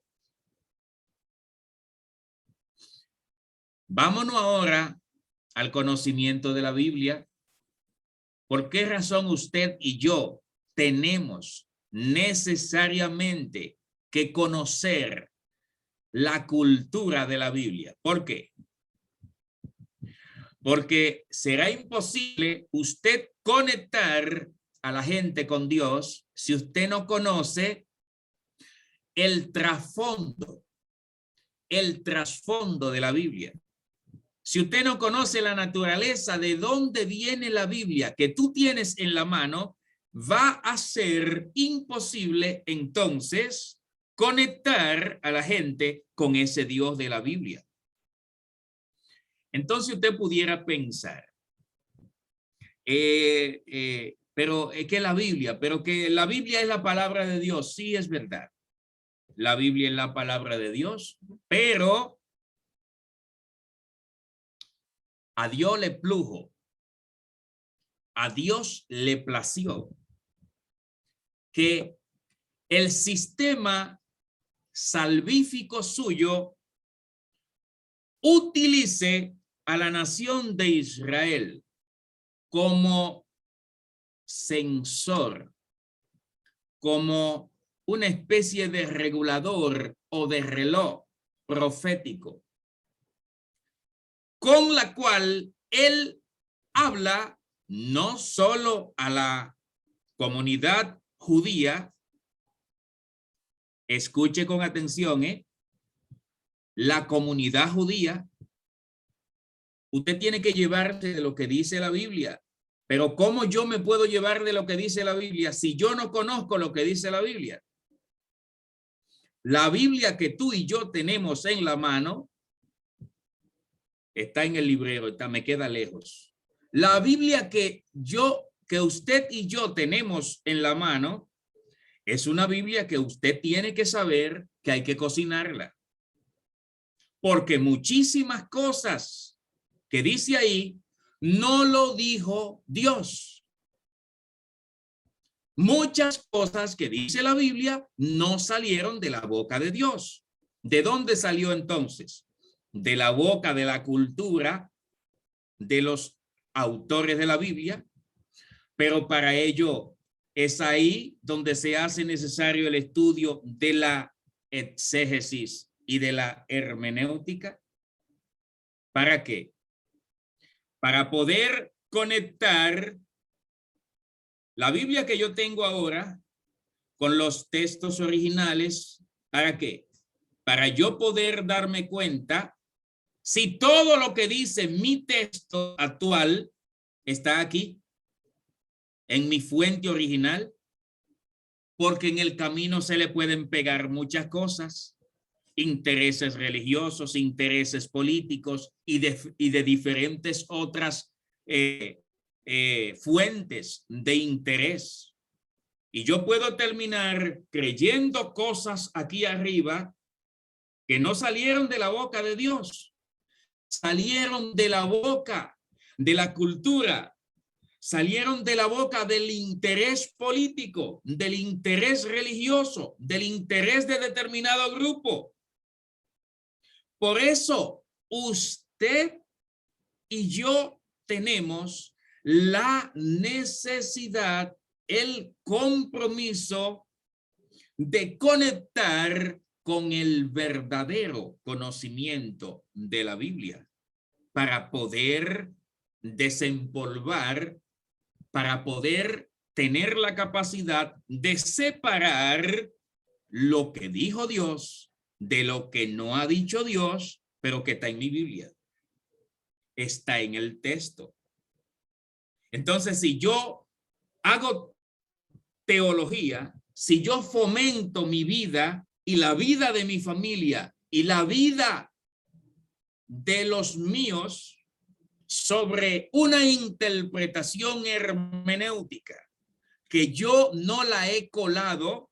S1: Vámonos ahora al conocimiento de la Biblia? ¿Por qué razón usted y yo tenemos necesariamente que conocer la cultura de la Biblia? ¿Por qué? Porque será imposible usted conectar a la gente con Dios si usted no conoce el trasfondo de la Biblia. Si usted no conoce la naturaleza de dónde viene la Biblia que tú tienes en la mano, va a ser imposible entonces conectar a la gente con ese Dios de la Biblia. Entonces usted pudiera pensar, pero que la Biblia, pero que la Biblia es la palabra de Dios. Sí, es verdad. La Biblia es la palabra de Dios, pero a Dios le plujo, a Dios le plació que el sistema salvífico suyo utilice a la nación de Israel como censor, como una especie de regulador o de reloj profético, con la cual él habla no solo a la comunidad judía. Escuche con atención, la comunidad judía. Usted tiene que llevarse de lo que dice la Biblia. Pero ¿cómo yo me puedo llevar de lo que dice la Biblia si yo no conozco lo que dice la Biblia? La Biblia que tú y yo tenemos en la mano está en el librero, me queda lejos. La Biblia que usted y yo tenemos en la mano es una Biblia que usted tiene que saber que hay que cocinarla. Porque muchísimas cosas que dice ahí no lo dijo Dios. Muchas cosas que dice la Biblia no salieron de la boca de Dios. ¿De dónde salió entonces? De la boca de la cultura de los autores de la Biblia, pero para ello es ahí donde se hace necesario el estudio de la exégesis y de la hermenéutica. ¿Para qué? Para poder conectar la Biblia que yo tengo ahora con los textos originales. ¿Para qué? Para yo poder darme cuenta si todo lo que dice mi texto actual está aquí, en mi fuente original, porque en el camino se le pueden pegar muchas cosas, intereses religiosos, intereses políticos y de diferentes otras fuentes de interés. Y yo puedo terminar creyendo cosas aquí arriba que no salieron de la boca de Dios, salieron de la boca de la cultura, salieron de la boca del interés político, del interés religioso, del interés de determinado grupo. Por eso usted y yo tenemos la necesidad, el compromiso de conectar con el verdadero conocimiento de la Biblia para poder desempolvar, para poder tener la capacidad de separar lo que dijo Dios de lo que no ha dicho Dios, pero que está en mi Biblia. Está en el texto. Entonces, si yo hago teología, si yo fomento mi vida y la vida de mi familia y la vida de los míos sobre una interpretación hermenéutica que yo no la he colado,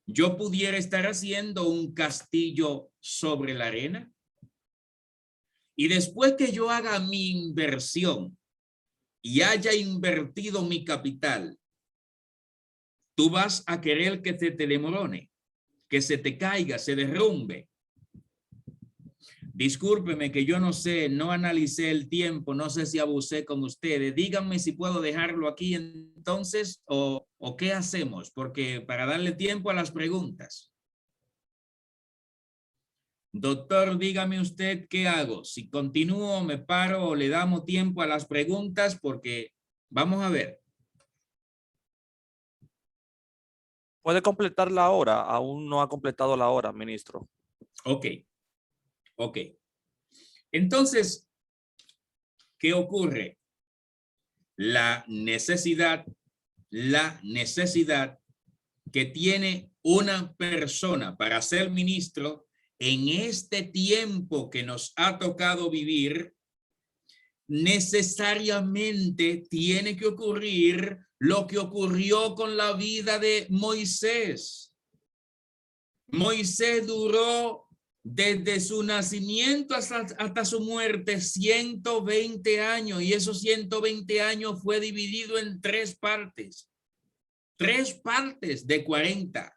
S1: yo pudiera estar haciendo un castillo sobre la arena. Y después que yo haga mi inversión y haya invertido mi capital, tú vas a querer que se te demorone, que se te caiga, se derrumbe. Discúlpeme que yo no sé, no analicé el tiempo, no sé si abusé con ustedes. Díganme si puedo dejarlo aquí entonces o qué hacemos, porque para darle tiempo a las preguntas. Doctor, dígame usted qué hago. Si continúo, me paro o le damos tiempo a las preguntas, porque vamos a ver.
S4: ¿Puede completar la hora? Aún no ha completado la hora, ministro.
S1: Ok. Ok. Entonces, ¿qué ocurre? La necesidad que tiene una persona para ser ministro en este tiempo que nos ha tocado vivir, necesariamente tiene que ocurrir lo que ocurrió con la vida de Moisés. Moisés duró desde su nacimiento hasta su muerte 120 años, y esos 120 años fue dividido en tres partes de 40.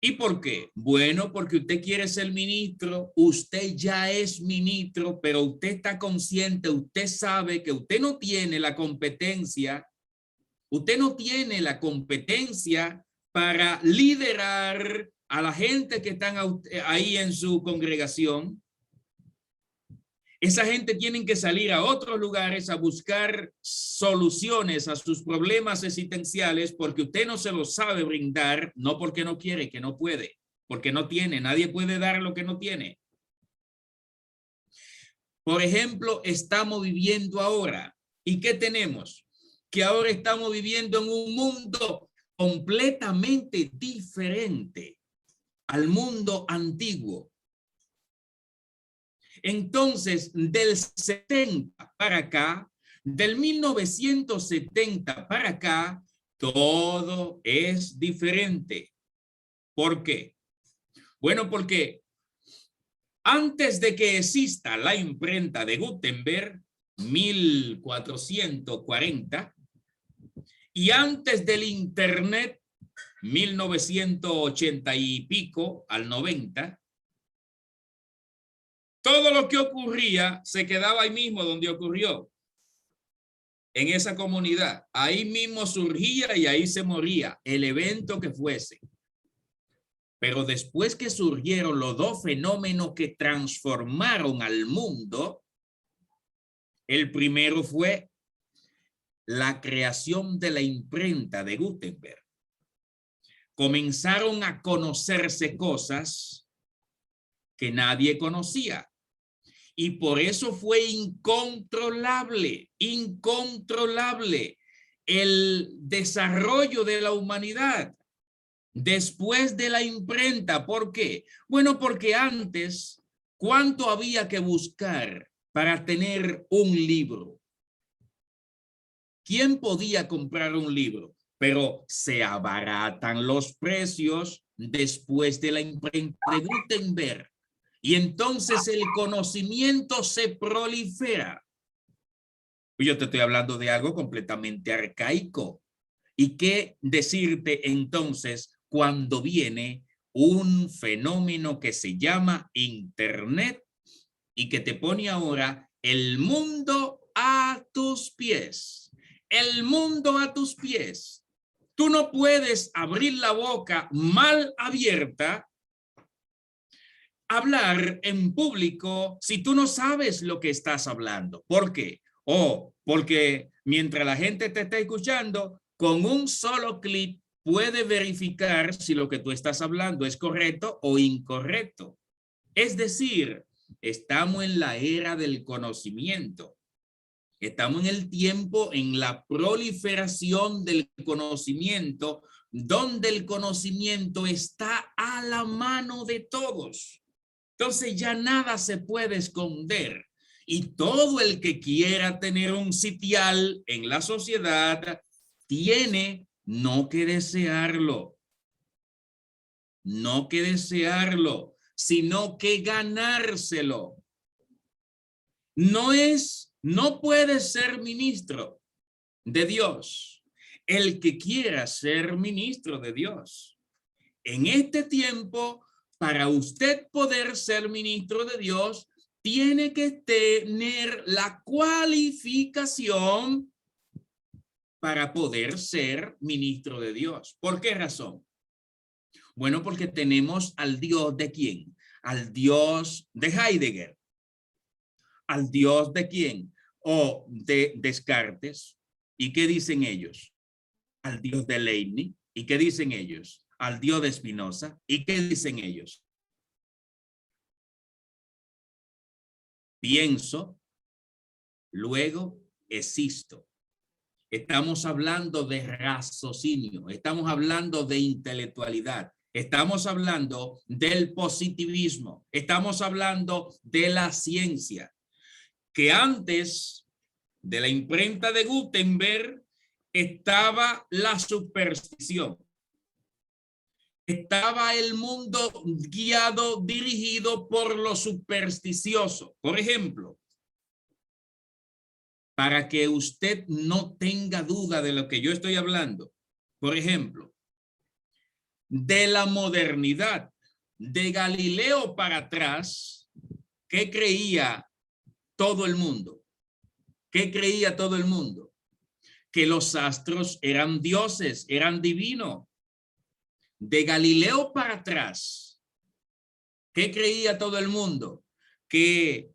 S1: ¿Y por qué? Bueno, porque usted quiere ser ministro, usted ya es ministro, pero usted está consciente, usted sabe que usted no tiene la competencia, para liderar a la gente que están ahí en su congregación. Esa gente tiene que salir a otros lugares a buscar soluciones a sus problemas existenciales, porque usted no se los sabe brindar, no porque no quiere, que no puede, porque no tiene. Nadie puede dar lo que no tiene. Por ejemplo, estamos viviendo ahora. ¿Y qué tenemos? Que ahora estamos viviendo en un mundo completamente diferente al mundo antiguo. Entonces, del 70 para acá, del 1970 para acá, todo es diferente. ¿Por qué? Bueno, porque antes de que exista la imprenta de Gutenberg, 1440, y antes del Internet, 1980 y pico al 90, todo lo que ocurría se quedaba ahí mismo donde ocurrió, en esa comunidad. Ahí mismo surgía y ahí se moría, el evento que fuese. Pero después que surgieron los dos fenómenos que transformaron al mundo, el primero fue la creación de la imprenta de Gutenberg. Comenzaron a conocerse cosas que nadie conocía. Y por eso fue incontrolable el desarrollo de la humanidad después de la imprenta. ¿Por qué? Bueno, porque antes, ¿cuánto había que buscar para tener un libro? ¿Quién podía comprar un libro? Pero se abaratan los precios después de la imprenta de Gutenberg. Y entonces el conocimiento se prolifera. Yo te estoy hablando de algo completamente arcaico. ¿Y qué decirte entonces cuando viene un fenómeno que se llama Internet y que te pone ahora el mundo a tus pies? El mundo a tus pies. Tú no puedes abrir la boca mal abierta, hablar en público si tú no sabes lo que estás hablando. ¿Por qué? Porque mientras la gente te está escuchando, con un solo clic puede verificar si lo que tú estás hablando es correcto o incorrecto. Es decir, estamos en la era del conocimiento. Estamos en el tiempo, en la proliferación del conocimiento, donde el conocimiento está a la mano de todos. Entonces ya nada se puede esconder, y todo el que quiera tener un sitial en la sociedad tiene no que desearlo, sino que ganárselo. No puede ser ministro de Dios el que quiera ser ministro de Dios. En este tiempo, para usted poder ser ministro de Dios, tiene que tener la cualificación para poder ser ministro de Dios. ¿Por qué razón? Bueno, porque tenemos al Dios de quién? Al Dios de Heidegger. ¿Al Dios de quién? O de Descartes. ¿Y qué dicen ellos? Al Dios de Leibniz. ¿Y qué dicen ellos? Al Dios de Spinoza. ¿Y qué dicen ellos? Pienso, luego existo. Estamos hablando de raciocinio, estamos hablando de intelectualidad, estamos hablando del positivismo, estamos hablando de la ciencia, que antes de la imprenta de Gutenberg estaba la superstición. Estaba el mundo guiado, dirigido por lo supersticioso. Por ejemplo, para que usted no tenga duda de lo que yo estoy hablando, por ejemplo, de la modernidad, de Galileo para atrás, ¿qué creía todo el mundo? ¿Qué creía todo el mundo? Que los astros eran dioses, eran divinos. De Galileo para atrás, ¿qué creía todo el mundo? Que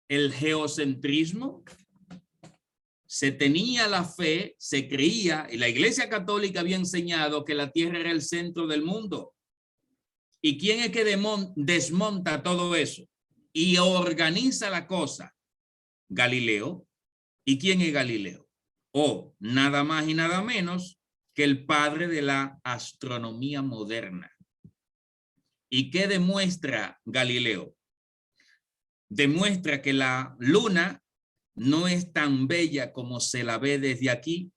S1: el geocentrismo, se tenía la fe, se creía, y la Iglesia Católica había enseñado que la Tierra era el centro del mundo. ¿Y quién es que desmonta todo eso y organiza la cosa? Galileo. ¿Y quién es Galileo? Nada más y nada menos que el padre de la astronomía moderna. ¿Y qué demuestra Galileo? Demuestra que la luna no es tan bella como se la ve desde aquí.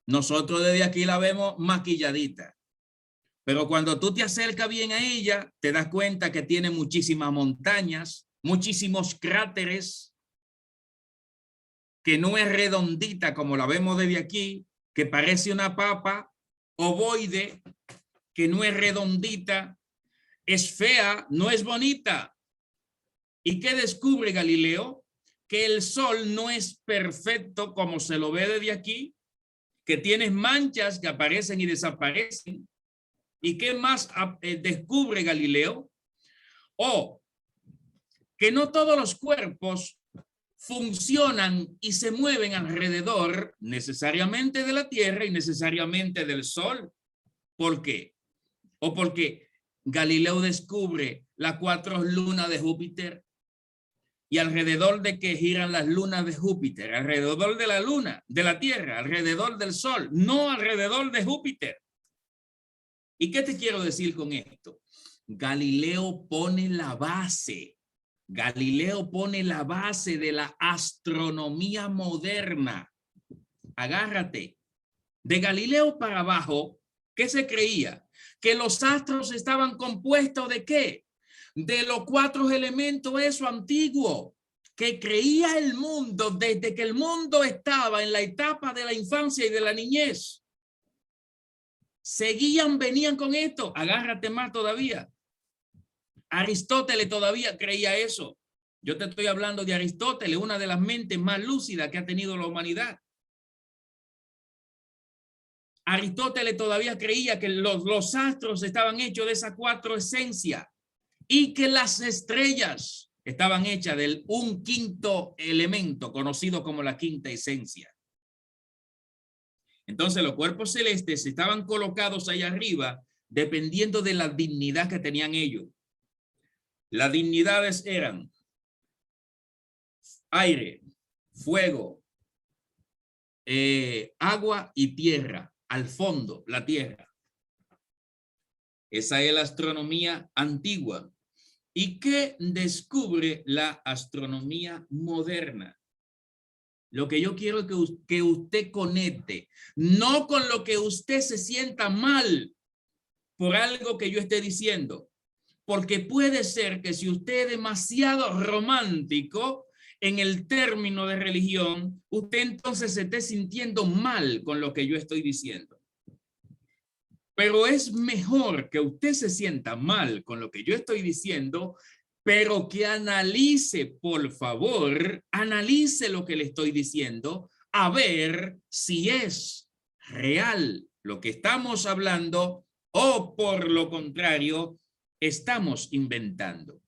S1: Nosotros desde aquí la vemos maquilladita. Pero cuando tú te acercas bien a ella, te das cuenta que tiene muchísimas montañas, muchísimos cráteres, que no es redondita como la vemos desde aquí, que parece una papa ovoide, que no es redondita, es fea, no es bonita. ¿Y qué descubre Galileo? Que el sol no es perfecto como se lo ve desde aquí, que tiene manchas que aparecen y desaparecen. ¿Y qué más descubre Galileo? Que no todos los cuerpos funcionan y se mueven alrededor necesariamente de la Tierra y necesariamente del Sol. ¿Por qué? Porque Galileo descubre las 4 lunas de Júpiter. ¿Y alrededor de qué giran las lunas de Júpiter? Alrededor de la luna, de la Tierra, alrededor del Sol, no alrededor de Júpiter. ¿Y qué te quiero decir con esto? Galileo pone la base. Galileo pone la base de la astronomía moderna. Agárrate. De Galileo para abajo, ¿qué se creía? Que los astros estaban compuestos ¿de qué? De los 4 elementos, eso antiguo, que creía el mundo desde que el mundo estaba en la etapa de la infancia y de la niñez. Venían con esto. Agárrate más todavía. Aristóteles todavía creía eso. Yo te estoy hablando de Aristóteles, una de las mentes más lúcidas que ha tenido la humanidad. Aristóteles todavía creía que los astros estaban hechos de esas 4 esencias y que las estrellas estaban hechas de un 5º elemento conocido como la 5ª esencia. Entonces los cuerpos celestes estaban colocados ahí arriba dependiendo de la dignidad que tenían ellos. Las dignidades eran aire, fuego, agua y tierra. Al fondo, la tierra. Esa es la astronomía antigua. ¿Y qué descubre la astronomía moderna? Lo que yo quiero es que usted conecte, no con lo que usted se sienta mal por algo que yo esté diciendo. Porque puede ser que si usted es demasiado romántico en el término de religión, usted entonces se esté sintiendo mal con lo que yo estoy diciendo. Pero es mejor que usted se sienta mal con lo que yo estoy diciendo, pero que analice, por favor, analice lo que le estoy diciendo, a ver si es real lo que estamos hablando o por lo contrario, estamos inventando.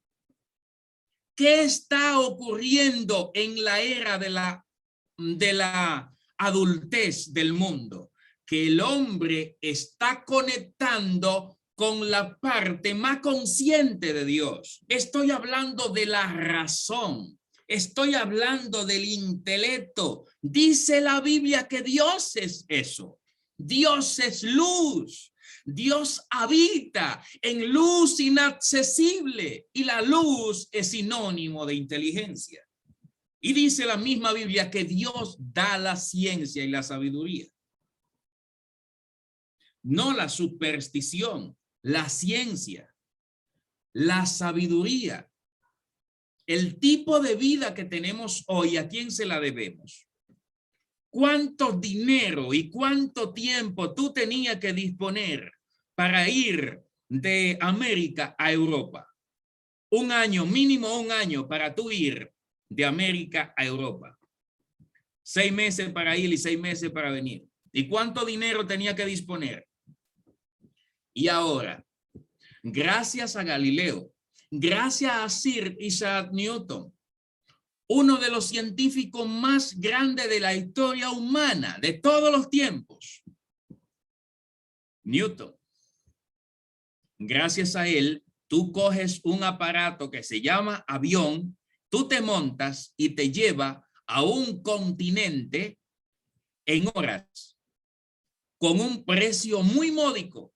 S1: ¿Qué está ocurriendo en la era de la adultez del mundo? Que el hombre está conectando con la parte más consciente de Dios. Estoy hablando de la razón. Estoy hablando del intelecto. Dice la Biblia que Dios es eso. Dios es luz. Dios habita en luz inaccesible y la luz es sinónimo de inteligencia. Y dice la misma Biblia que Dios da la ciencia y la sabiduría. No la superstición, la ciencia, la sabiduría. El tipo de vida que tenemos hoy, ¿a quién se la debemos? ¿Cuánto dinero y cuánto tiempo tú tenías que disponer para ir de América a Europa? Un año, mínimo un año para tú ir de América a Europa. 6 meses para ir y 6 meses para venir. ¿Y cuánto dinero tenía que disponer? Y ahora, gracias a Galileo, gracias a Sir Isaac Newton, uno de los científicos más grandes de la historia humana, de todos los tiempos, Newton. Gracias a él, tú coges un aparato que se llama avión, tú te montas y te lleva a un continente en horas, con un precio muy módico.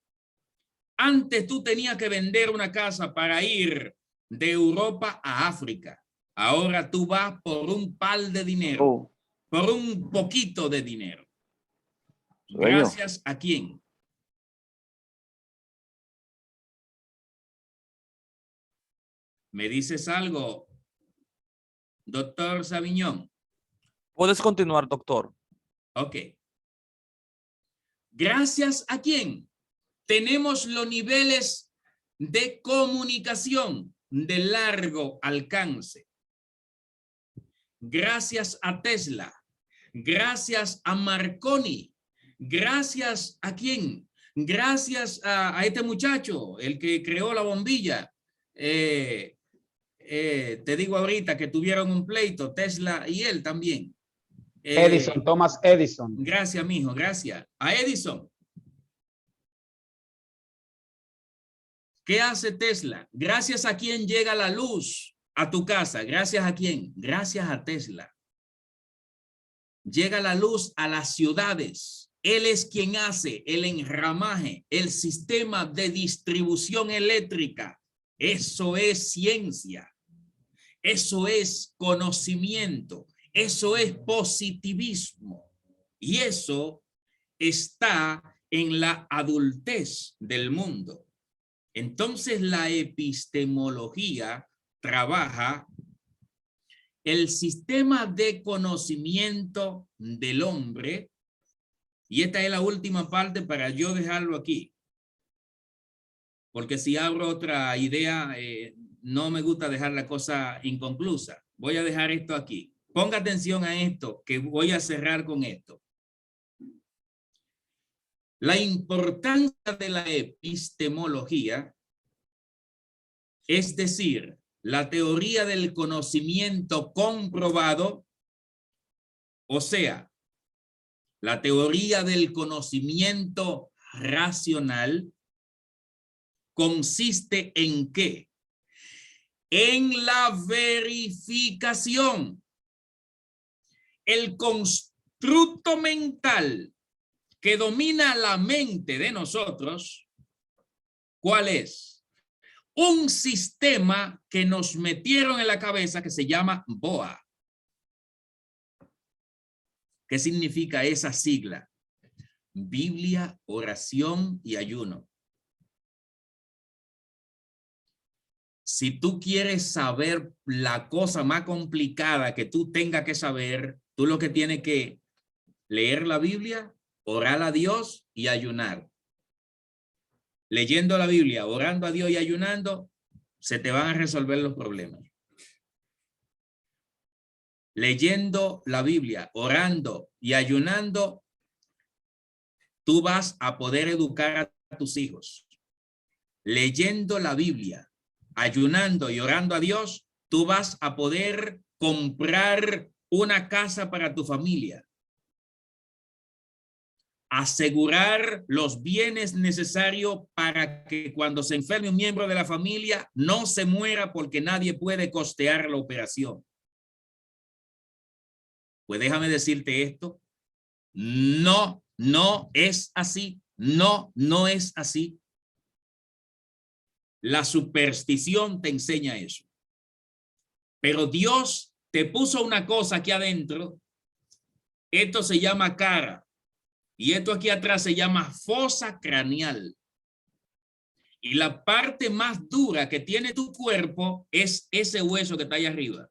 S1: Antes tú tenías que vender una casa para ir de Europa a África. Ahora tú vas por un par de dinero, por un poquito de dinero. ¿Gracias a quién? ¿Me dices algo, doctor Saviñón?
S4: Puedes continuar, doctor.
S1: Ok. ¿Gracias a quién? Tenemos los niveles de comunicación de largo alcance. Gracias a Tesla, gracias a Marconi, gracias a quién, gracias a este muchacho, el que creó la bombilla. Te digo ahorita que tuvieron un pleito, Tesla y él también.
S5: Edison, Thomas Edison.
S1: Gracias, mijo, gracias. A Edison. ¿Qué hace Tesla? Gracias a quién llega la luz a tu casa. ¿Gracias a quién? Gracias a Tesla. Llega la luz a las ciudades. Él es quien hace el enramaje, el sistema de distribución eléctrica. Eso es ciencia. Eso es conocimiento. Eso es positivismo. Y eso está en la adultez del mundo. Entonces la epistemología trabaja el sistema de conocimiento del hombre, y esta es la última parte para yo dejarlo aquí, porque si abro otra idea, no me gusta dejar la cosa inconclusa. Voy a dejar esto aquí. Ponga atención a esto, que voy a cerrar con esto. La importancia de la epistemología, es decir, la teoría del conocimiento comprobado, o sea, la teoría del conocimiento racional, consiste en ¿qué? En la verificación. El constructo mental que domina la mente de nosotros, ¿cuál es? Un sistema que nos metieron en la cabeza que se llama BOA. ¿Qué significa esa sigla? Biblia, oración y ayuno. Si tú quieres saber la cosa más complicada que tú tengas que saber, tú lo que tienes que leer la Biblia, orar a Dios y ayunar. leyendo la Biblia, orando a Dios y ayunando, se te van a resolver los problemas. Leyendo la Biblia, orando y ayunando, tú vas a poder educar a tus hijos. Leyendo la Biblia, ayunando y orando a Dios, tú vas a poder comprar una casa para tu familia. Asegurar los bienes necesarios para que cuando se enferme un miembro de la familia no se muera porque nadie puede costear la operación. Pues déjame decirte esto. No, no es así. No, no es así. La superstición te enseña eso. Pero Dios te puso una cosa aquí adentro. Esto se llama cara. Y esto aquí atrás se llama fosa craneal. Y la parte más dura que tiene tu cuerpo es ese hueso que está ahí arriba.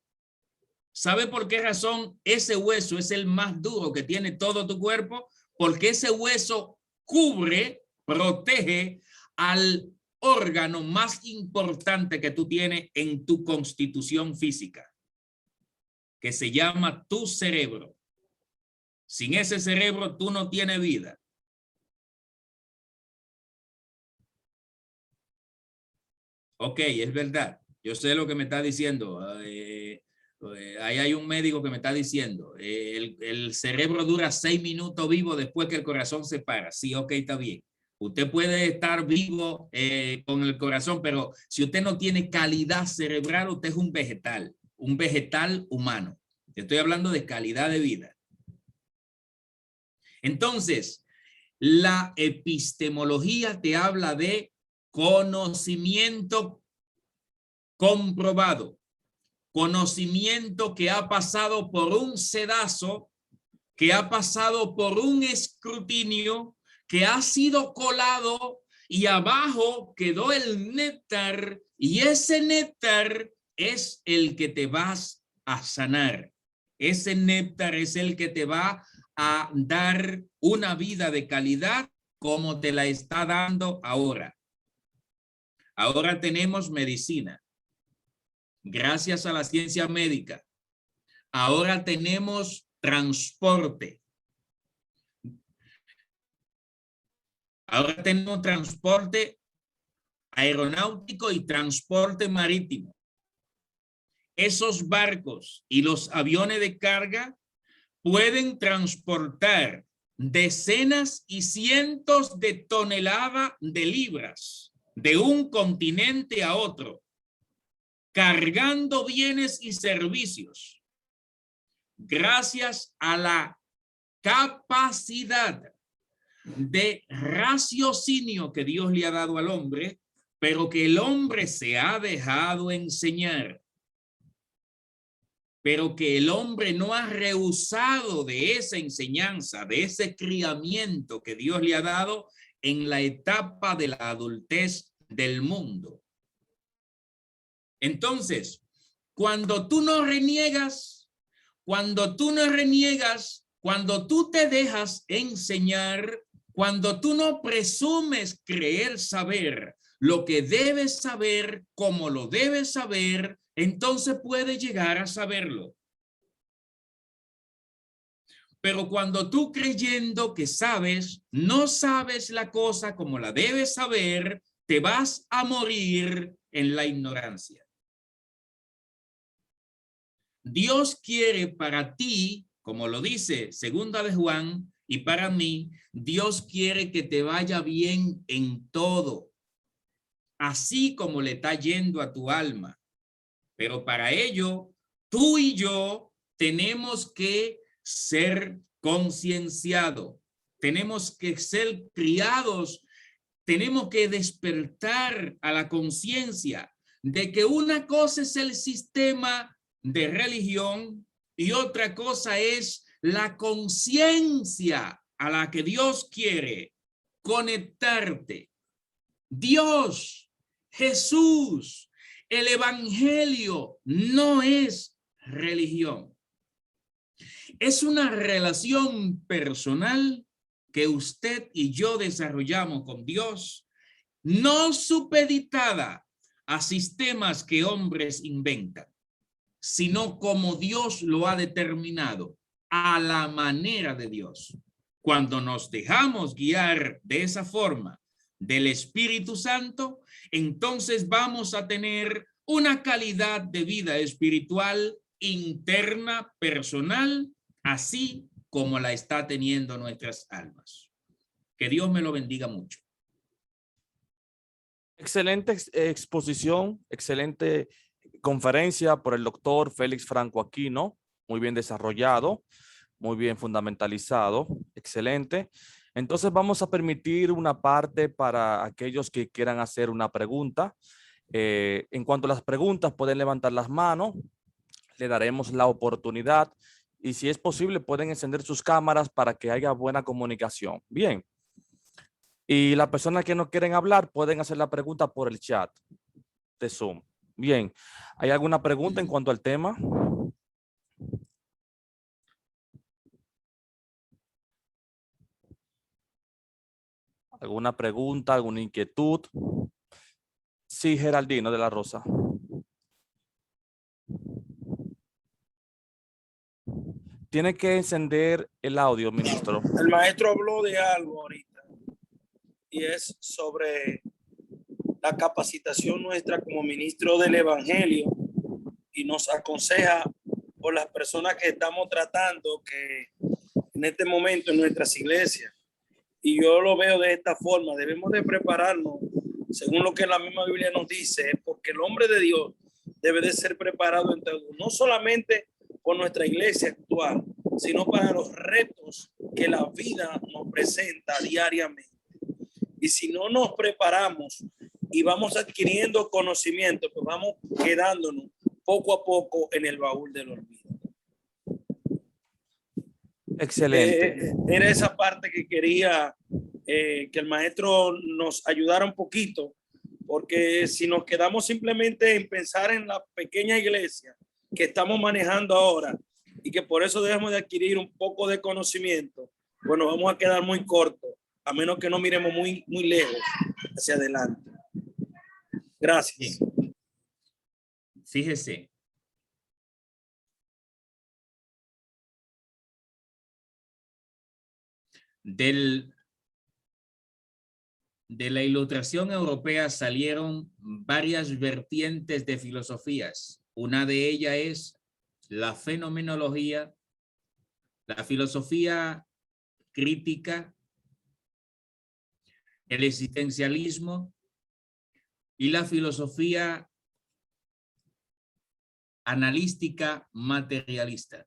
S1: ¿Sabe por qué razón ese hueso es el más duro que tiene todo tu cuerpo? Porque ese hueso cubre, protege al órgano más importante que tú tienes en tu constitución física, que se llama tu cerebro. Sin ese cerebro tú no tienes vida. Ok, es verdad. Yo sé lo que me está diciendo. Ahí hay un médico que me está diciendo. El cerebro dura 6 minutos vivo después que el corazón se para. Sí, ok, está bien. Usted puede estar vivo con el corazón, pero si usted no tiene calidad cerebral, usted es un vegetal humano. Estoy hablando de calidad de vida. Entonces, la epistemología te habla de conocimiento comprobado, conocimiento que ha pasado por un sedazo, que ha pasado por un escrutinio, que ha sido colado y abajo quedó el néctar, y ese néctar es el que te vas a sanar. Ese néctar es el que te va a dar una vida de calidad como te la está dando ahora. Ahora tenemos medicina. Gracias a la ciencia médica. Ahora tenemos transporte. Ahora tenemos transporte aeronáutico y transporte marítimo. Esos barcos y los aviones de carga pueden transportar decenas y cientos de toneladas de libras de un continente a otro, cargando bienes y servicios, gracias a la capacidad de raciocinio que Dios le ha dado al hombre, pero que el hombre se ha dejado enseñar. Pero que el hombre no ha rehusado de esa enseñanza, de ese criamiento que Dios le ha dado en la etapa de la adultez del mundo. Entonces, cuando tú no reniegas, cuando tú te dejas enseñar, cuando tú no presumes creer saber lo que debes saber, como lo debes saber, entonces puedes llegar a saberlo. Pero cuando tú creyendo que sabes, no sabes la cosa como la debes saber, te vas a morir en la ignorancia. Dios quiere para ti, como lo dice Segunda de Juan, y para mí, Dios quiere que te vaya bien en todo, así como le está yendo a tu alma. Pero para ello, tú y yo tenemos que ser concienciados, tenemos que ser criados, tenemos que despertar a la conciencia de que una cosa es el sistema de religión y otra cosa es la conciencia a la que Dios quiere conectarte. Dios, Jesús, el evangelio no es religión. Es una relación personal que usted y yo desarrollamos con Dios no supeditada a sistemas que hombres inventan, sino como Dios lo ha determinado, a la manera de Dios. Cuando nos dejamos guiar de esa forma del Espíritu Santo, entonces vamos a tener una calidad de vida espiritual interna, personal, así como la está teniendo nuestras almas. Que Dios me lo bendiga mucho.
S4: Excelente exposición, excelente conferencia por el doctor Félix Franco Aquino, muy bien desarrollado, muy bien fundamentalizado, excelente. Entonces vamos a permitir una parte para aquellos que quieran hacer una pregunta. En cuanto a las preguntas, pueden levantar las manos, le daremos la oportunidad y si es posible pueden encender sus cámaras para que haya buena comunicación. Bien. Y las personas que no quieren hablar pueden hacer la pregunta por el chat de Zoom. Bien, ¿hay alguna pregunta en cuanto al tema? ¿Alguna pregunta, alguna inquietud? Sí, Geraldino de la Rosa. Tiene que encender el audio, ministro.
S2: El maestro habló de algo ahorita y es sobre la capacitación nuestra como ministro del Evangelio y nos aconseja por las personas que estamos tratando que en este momento en nuestras iglesias. Y yo lo veo de esta forma, debemos de prepararnos según lo que la misma Biblia nos dice, porque el hombre de Dios debe de ser preparado en todo, no solamente por nuestra iglesia actual, sino para los retos que la vida nos presenta diariamente. Y si no nos preparamos y vamos adquiriendo conocimiento, pues vamos quedándonos poco a poco en el baúl del olvido.
S4: Excelente.
S2: Era esa parte que quería que el maestro nos ayudara un poquito, porque si nos quedamos simplemente en pensar en la pequeña iglesia que estamos manejando ahora y que por eso debemos de adquirir un poco de conocimiento, bueno, vamos a quedar muy cortos, a menos que no miremos muy lejos hacia adelante. Gracias.
S1: Bien. Fíjese. De la Ilustración europea salieron varias vertientes de filosofías. Una de ellas es la fenomenología, la filosofía crítica, el existencialismo y la filosofía analítica materialista.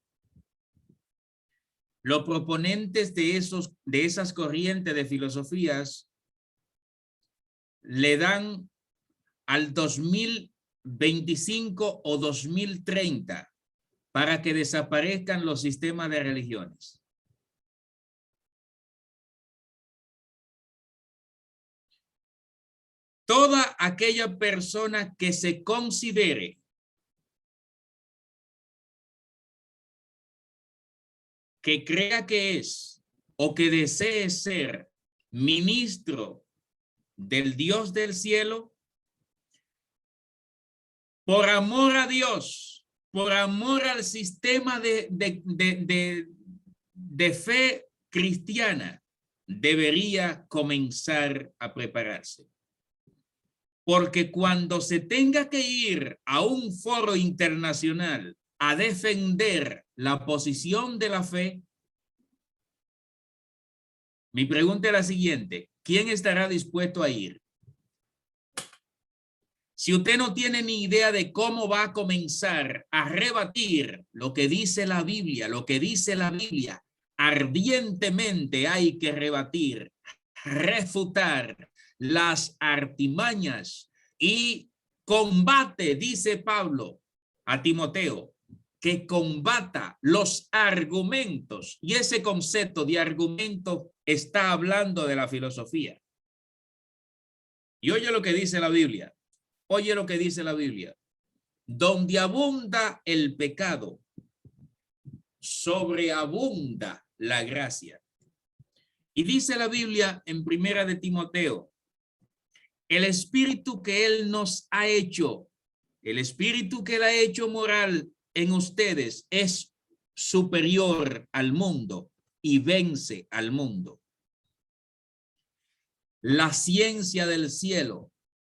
S1: Los proponentes de esas corrientes de filosofías le dan al 2025 o 2030 para que desaparezcan los sistemas de religiones. Toda aquella persona que se considere que crea que es o que desee ser ministro del Dios del cielo, por amor a Dios, por amor al sistema de fe cristiana, debería comenzar a prepararse. Porque cuando se tenga que ir a un foro internacional a defender la posición de la fe, mi pregunta es la siguiente: ¿quién estará dispuesto a ir? Si usted no tiene ni idea de cómo va a comenzar a rebatir lo que dice la Biblia, ardientemente hay que rebatir, refutar las artimañas y combate, dice Pablo a Timoteo, que combata los argumentos, y ese concepto de argumento está hablando de la filosofía. Y oye lo que dice la Biblia. Oye lo que dice la Biblia. Donde abunda el pecado, sobreabunda la gracia. Y dice la Biblia en Primera de Timoteo, el espíritu que Él nos ha hecho, el espíritu que Él ha hecho moral en ustedes es superior al mundo y vence al mundo. La ciencia del cielo,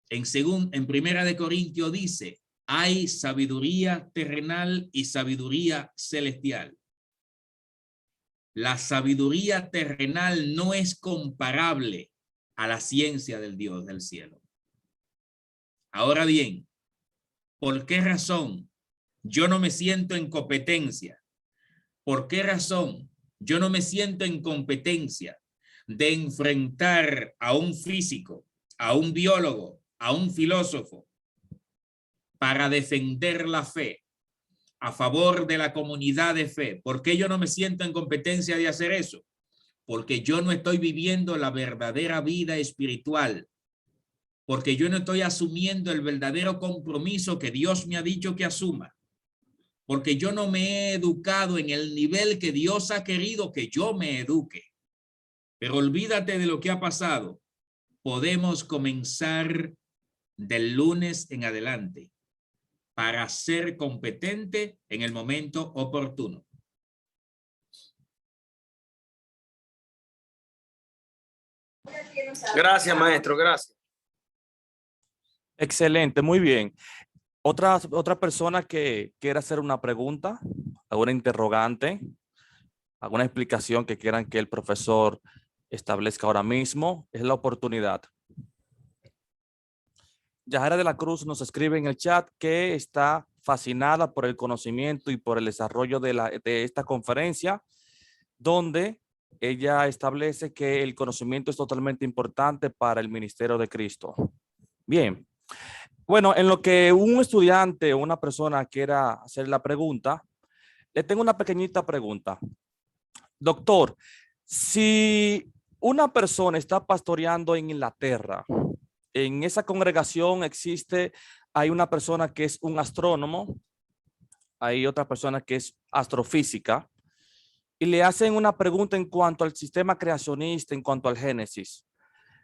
S1: en Primera de Corintios dice, hay sabiduría terrenal y sabiduría celestial. La sabiduría terrenal no es comparable a la ciencia del Dios del cielo. Ahora bien, ¿por qué razón yo no me siento en competencia? ¿Por qué razón yo no me siento en competencia de enfrentar a un físico, a un biólogo, a un filósofo para defender la fe a favor de la comunidad de fe? ¿Por qué yo no me siento en competencia de hacer eso? Porque yo no estoy viviendo la verdadera vida espiritual, porque yo no estoy asumiendo el verdadero compromiso que Dios me ha dicho que asuma, porque yo no me he educado en el nivel que Dios ha querido que yo me eduque. Pero olvídate de lo que ha pasado. Podemos comenzar del lunes en adelante para ser competente en el momento oportuno.
S2: Gracias, maestro, gracias.
S4: Excelente, muy bien. Otra persona que quiera hacer una pregunta, alguna interrogante, alguna explicación que quieran que el profesor establezca ahora mismo, es la oportunidad. Yajaira de la Cruz nos escribe en el chat que está fascinada por el conocimiento y por el desarrollo de esta conferencia, donde ella establece que el conocimiento es totalmente importante para el ministerio de Cristo. Bien. Bueno, en lo que un estudiante o una persona quiera hacer la pregunta, le tengo una pequeñita pregunta. Doctor, si una persona está pastoreando en Inglaterra, en esa congregación hay una persona que es un astrónomo, hay otra persona que es astrofísica, y le hacen una pregunta en cuanto al sistema creacionista, en cuanto al Génesis.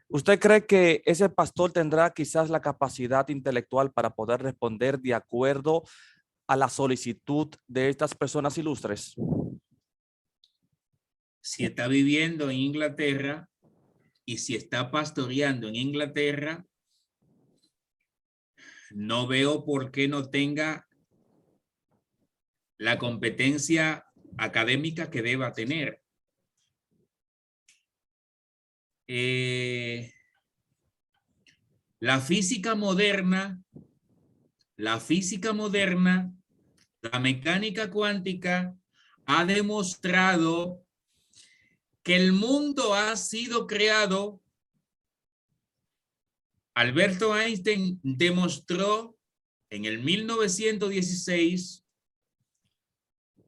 S4: ¿Usted cree que ese pastor tendrá quizás la capacidad intelectual para poder responder de acuerdo a la solicitud de estas personas ilustres?
S1: Si está viviendo en Inglaterra y si está pastoreando en Inglaterra, no veo por qué no tenga la competencia académica que deba tener. La física moderna, la mecánica cuántica ha demostrado que el mundo ha sido creado. Alberto Einstein demostró en el 1916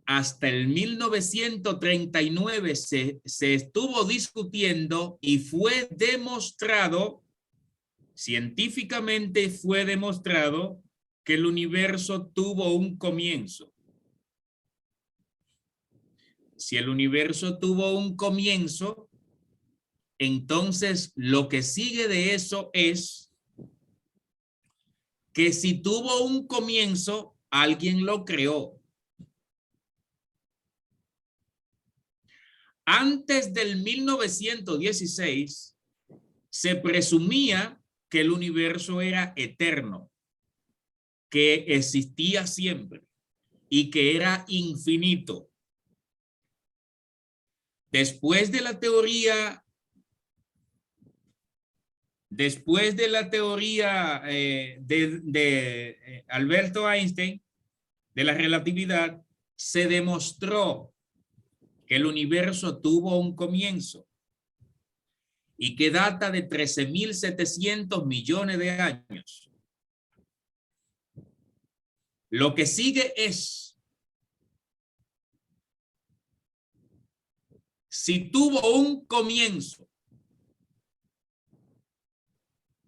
S1: hasta el 1939 se estuvo discutiendo y fue demostrado, científicamente fue demostrado, que el universo tuvo un comienzo. Si el universo tuvo un comienzo, entonces lo que sigue de eso es que si tuvo un comienzo, alguien lo creó. Antes del 1916, se presumía que el universo era eterno, que existía siempre y que era infinito. Después de la teoría de Alberto Einstein, de la relatividad, se demostró que el universo tuvo un comienzo y que data de 13.700 millones de años. Lo que sigue es, si tuvo un comienzo,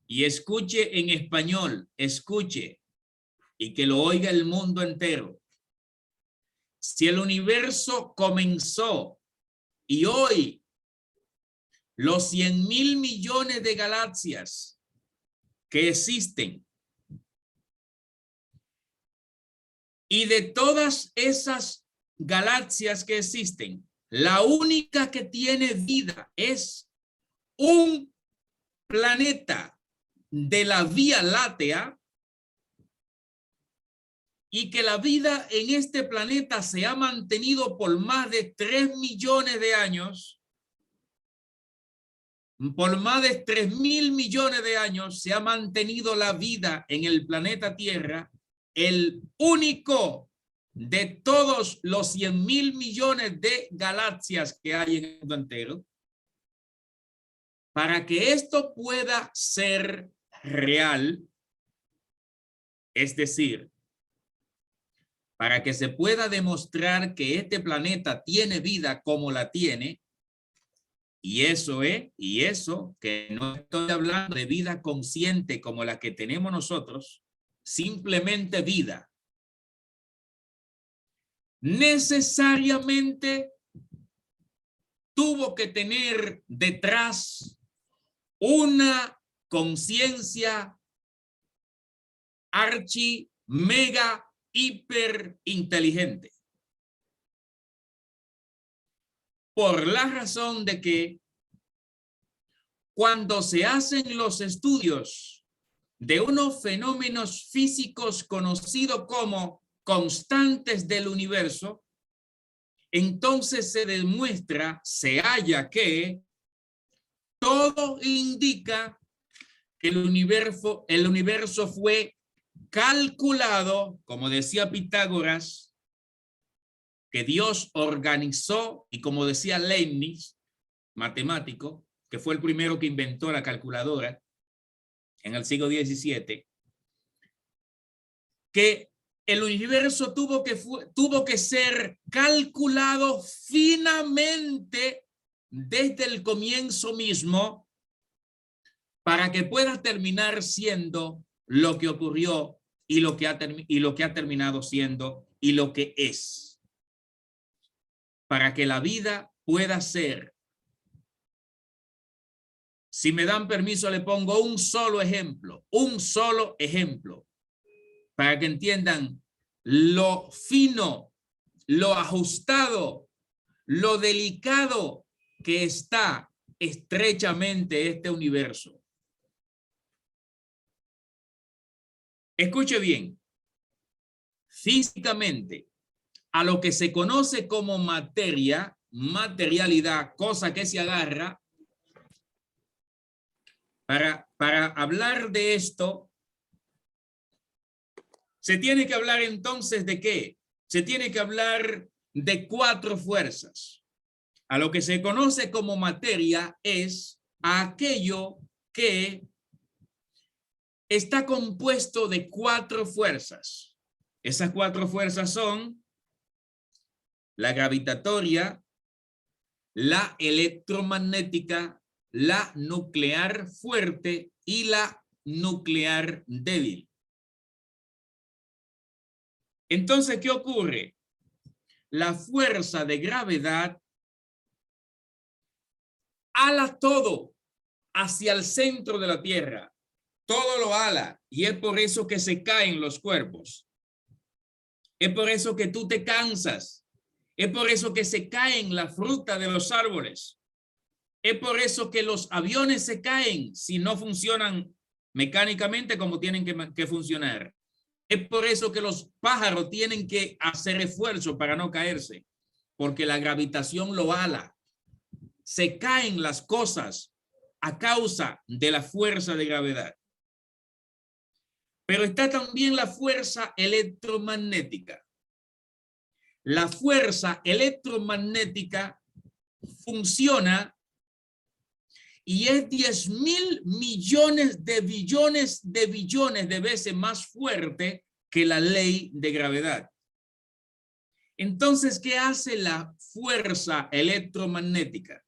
S1: y escuche en español, escuche, y que lo oiga el mundo entero. Si el universo comenzó y hoy los 100.000 millones de galaxias que existen. Y de todas esas galaxias que existen, la única que tiene vida es un planeta de la Vía Láctea, y que la vida en este planeta se ha mantenido por más de 3 millones de años. Por más de 3.000 millones de años se ha mantenido la vida en el planeta Tierra, el único de todos los 100.000 millones de galaxias que hay en el mundo entero. Para que esto pueda ser real, es decir, para que se pueda demostrar que este planeta tiene vida como la tiene, y eso que no estoy hablando de vida consciente como la que tenemos nosotros, simplemente vida. Necesariamente tuvo que tener detrás una conciencia archi, mega, hiper inteligente. Por la razón de que cuando se hacen los estudios de unos fenómenos físicos conocidos como constantes del universo, entonces se demuestra, se halla que todo indica que el universo fue calculado, como decía Pitágoras, que Dios organizó, y como decía Leibniz, matemático, que fue el primero que inventó la calculadora en el siglo XVII, que el universo tuvo que ser calculado finamente desde el comienzo mismo para que pueda terminar siendo lo que ocurrió y lo que ha terminado siendo y lo que es. Para que la vida pueda ser. Si me dan permiso, le pongo un solo ejemplo, para que entiendan lo fino, lo ajustado, lo delicado que está estrechamente este universo. Escuche bien, físicamente, a lo que se conoce como materia, materialidad, cosa que se agarra, para hablar de esto, se tiene que hablar entonces de qué? Se tiene que hablar de 4 fuerzas. A lo que se conoce como materia es aquello que está compuesto de 4 fuerzas. Esas 4 fuerzas son la gravitatoria, la electromagnética, la nuclear fuerte y la nuclear débil. Entonces, ¿qué ocurre? La fuerza de gravedad ala todo hacia el centro de la Tierra. Todo lo ala, y es por eso que se caen los cuerpos. Es por eso que tú te cansas. Es por eso que se caen la fruta de los árboles. Es por eso que los aviones se caen si no funcionan mecánicamente como tienen que funcionar. Es por eso que los pájaros tienen que hacer esfuerzo para no caerse, porque la gravitación lo ala. Se caen las cosas a causa de la fuerza de gravedad. Pero está también la fuerza electromagnética. La fuerza electromagnética funciona y es 10.000 millones de billones de veces más fuerte que la ley de gravedad. Entonces, ¿qué hace la fuerza electromagnética?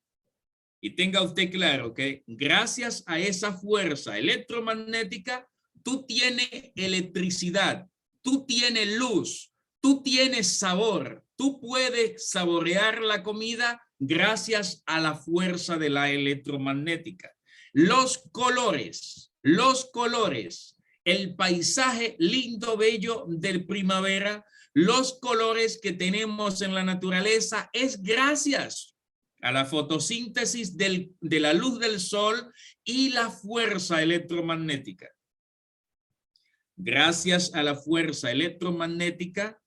S1: Y tenga usted claro que gracias a esa fuerza electromagnética, tú tienes electricidad, tú tienes luz, tú tienes sabor, tú puedes saborear la comida gracias a la fuerza de la electromagnética. Los colores los colores, el paisaje lindo, bello de primavera, los colores que tenemos en la naturaleza, es gracias a la fotosíntesis de la luz del sol y la fuerza electromagnética. Gracias a la fuerza electromagnética,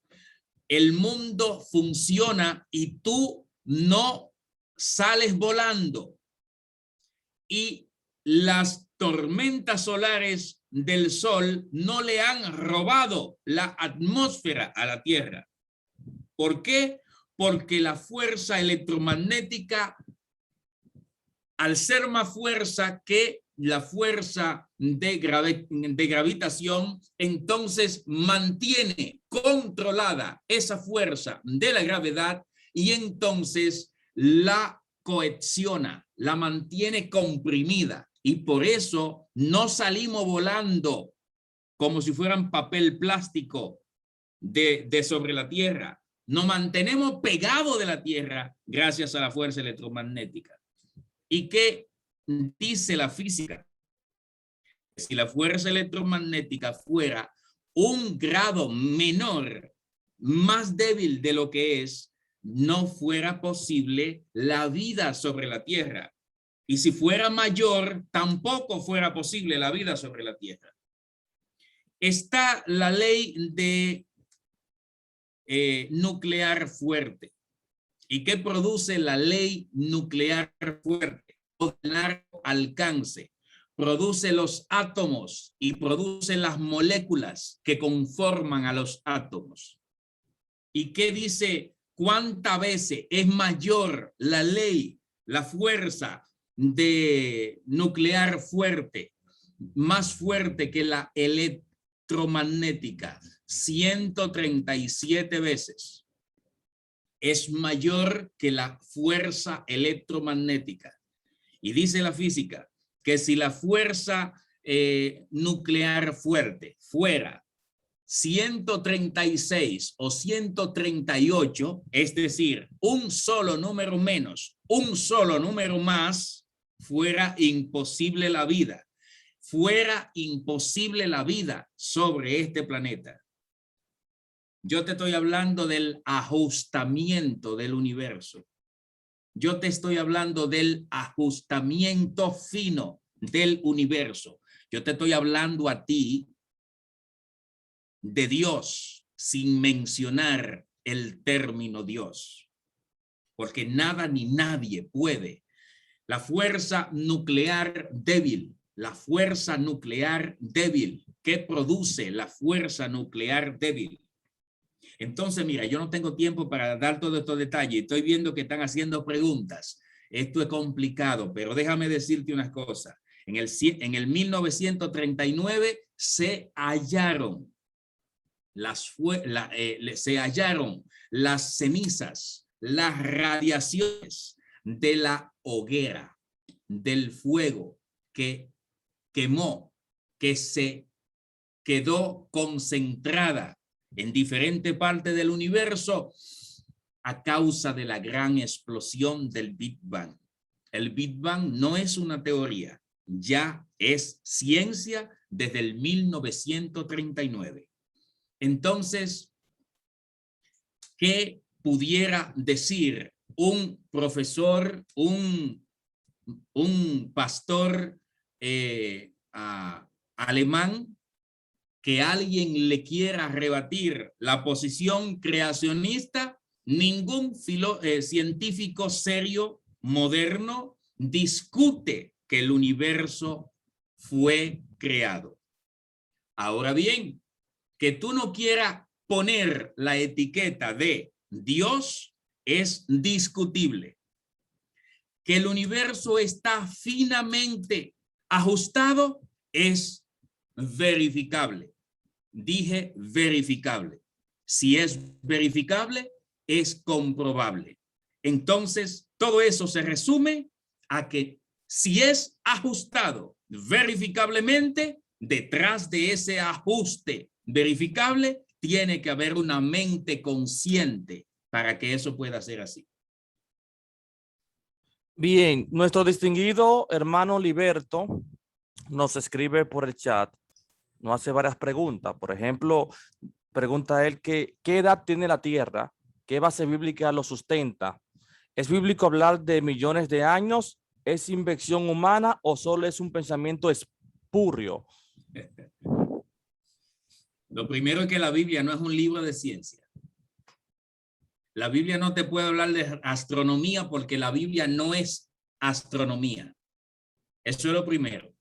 S1: el mundo funciona y tú no sales volando. Y las tormentas solares del sol no le han robado la atmósfera a la Tierra. ¿Por qué? Porque la fuerza electromagnética, al ser más fuerza que la fuerza de gravitación, entonces mantiene controlada esa fuerza de la gravedad y entonces la cohesiona, la mantiene comprimida, y por eso no salimos volando como si fueran papel plástico de sobre la Tierra. Nos mantenemos pegados de la Tierra gracias a la fuerza electromagnética. ¿Y qué dice la física? Si la fuerza electromagnética fuera un grado menor, más débil de lo que es, no fuera posible la vida sobre la Tierra. Y si fuera mayor, tampoco fuera posible la vida sobre la Tierra. Está la ley de nuclear fuerte. ¿Y qué produce la ley nuclear fuerte? De largo alcance. Produce los átomos y produce las moléculas que conforman a los átomos. ¿Y qué dice? ¿Cuántas veces es mayor la ley, la fuerza de nuclear fuerte, más fuerte que la electromagnética? 137 veces. Es mayor que la fuerza electromagnética. Y dice la física que si la fuerza nuclear fuerte fuera 136 o 138, es decir, un solo número menos, un solo número más, fuera imposible la vida. Fuera imposible la vida sobre este planeta. Yo te estoy hablando del ajustamiento del universo. Yo te estoy hablando del ajustamiento fino del universo. Yo te estoy hablando a ti de Dios sin mencionar el término Dios. Porque nada ni nadie puede. La fuerza nuclear débil, la fuerza nuclear débil. ¿Qué produce la fuerza nuclear débil? Entonces, mira, yo no tengo tiempo para dar todos estos detalles. Estoy viendo que están haciendo preguntas. Esto es complicado, pero déjame decirte unas cosas. En el 1939 se hallaron las cenizas, las radiaciones de la hoguera, del fuego que quemó, que se quedó concentrada en diferentes partes del universo a causa de la gran explosión del Big Bang. El Big Bang no es una teoría, ya es ciencia desde el 1939. Entonces, ¿qué pudiera decir un profesor, un pastor alemán, que alguien le quiera rebatir la posición creacionista? Ningún científico serio, moderno, discute que el universo fue creado. Ahora bien, que tú no quieras poner la etiqueta de Dios es discutible. Que el universo está finamente ajustado es verificable. Dije verificable. Si es verificable, es comprobable. Entonces, todo eso se resume a que si es ajustado verificablemente, detrás de ese ajuste verificable, tiene que haber una mente consciente para que eso pueda ser así.
S4: Bien, nuestro distinguido hermano Liberto nos escribe por el chat, nos hace varias preguntas. Por ejemplo, pregunta él que, ¿qué edad tiene la Tierra? ¿Qué base bíblica lo sustenta? ¿Es bíblico hablar de millones de años? ¿Es invención humana o solo es un pensamiento espúreo?
S1: Lo primero es que la Biblia no es un libro de ciencia. La Biblia no te puede hablar de astronomía porque la Biblia no es astronomía. Eso es lo primero.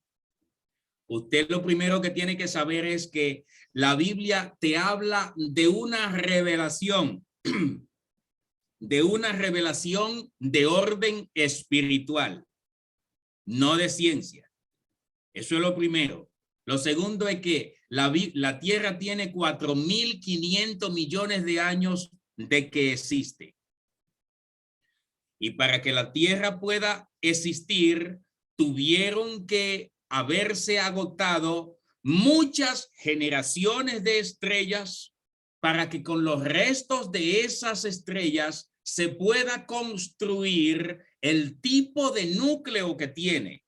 S1: Usted lo primero que tiene que saber es que la Biblia te habla de una revelación, de orden espiritual, no de ciencia. Eso es lo primero. Lo segundo es que la Tierra tiene 4.500 millones de años de que existe. Y para que la Tierra pueda existir, tuvieron que haberse agotado muchas generaciones de estrellas para que con los restos de esas estrellas se pueda construir el tipo de núcleo que tiene,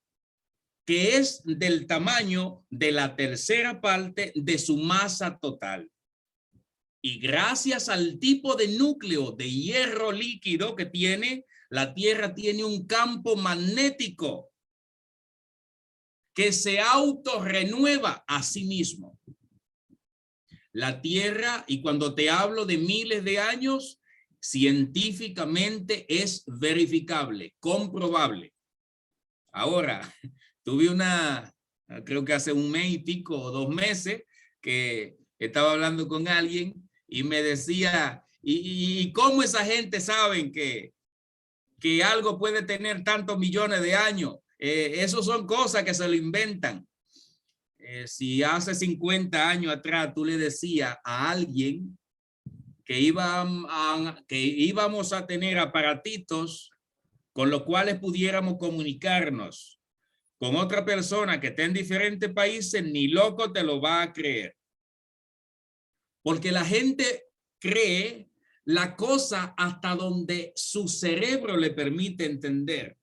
S1: que es del tamaño de la tercera parte de su masa total. Y gracias al tipo de núcleo de hierro líquido que tiene, la Tierra tiene un campo magnético que se autorrenueva a sí mismo. La Tierra, y cuando te hablo de miles de años, científicamente es verificable, comprobable. Ahora, tuve creo que hace un mes y pico o 2 meses, que estaba hablando con alguien y me decía, ¿y cómo esa gente saben que algo puede tener tantos millones de años? Eso son cosas que se lo inventan. Si hace 50 años atrás tú le decías a alguien que íbamos a tener aparatitos con los cuales pudiéramos comunicarnos con otra persona que esté en diferentes países, ni loco te lo va a creer. Porque la gente cree la cosa hasta donde su cerebro le permite entender.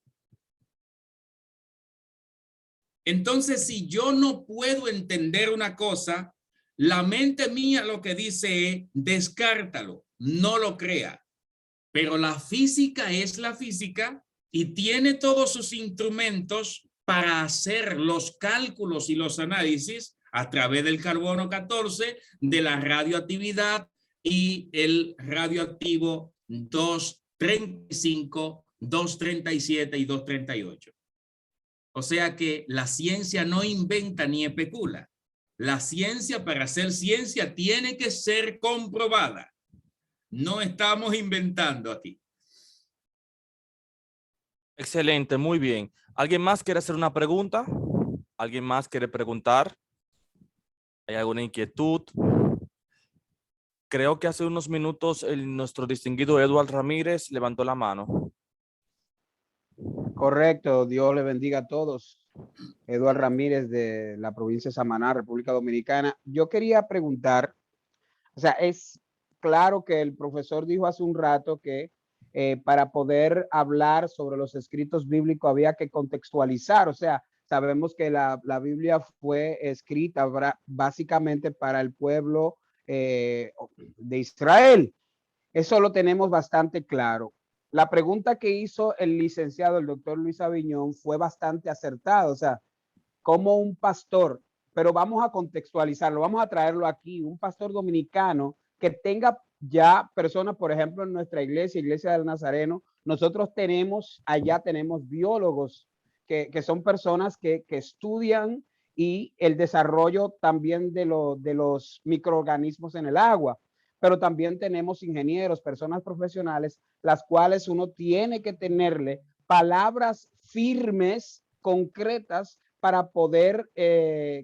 S1: Entonces, si yo no puedo entender una cosa, la mente mía lo que dice es, descártalo, no lo crea. Pero la física es la física y tiene todos sus instrumentos para hacer los cálculos y los análisis a través del carbono 14, de la radioactividad y el radioactivo 235, 237 y 238. O sea que la ciencia no inventa ni especula. La ciencia, para ser ciencia, tiene que ser comprobada. No estamos inventando aquí.
S4: Excelente, muy bien. ¿Alguien más quiere hacer una pregunta? ¿Alguien más quiere preguntar? ¿Hay alguna inquietud? Creo que hace unos minutos nuestro distinguido Eduard Ramírez levantó la mano.
S5: Correcto, Dios le bendiga a todos. Eduard Ramírez de la provincia de Samaná, República Dominicana. Yo quería preguntar, o sea, es claro que el profesor dijo hace un rato que para poder hablar sobre los escritos bíblicos había que contextualizar, o sea, sabemos que la Biblia fue escrita básicamente para el pueblo de Israel. Eso lo tenemos bastante claro. La pregunta que hizo el licenciado, el doctor Luis Aviñón, fue bastante acertada. O sea, como un pastor, pero vamos a contextualizarlo, vamos a traerlo aquí, un pastor dominicano que tenga ya personas, por ejemplo, en nuestra iglesia del Nazareno, nosotros allá tenemos biólogos que son personas que estudian y el desarrollo también de los microorganismos en el agua. Pero también tenemos ingenieros, personas profesionales, las cuales uno tiene que tenerle palabras firmes, concretas, para poder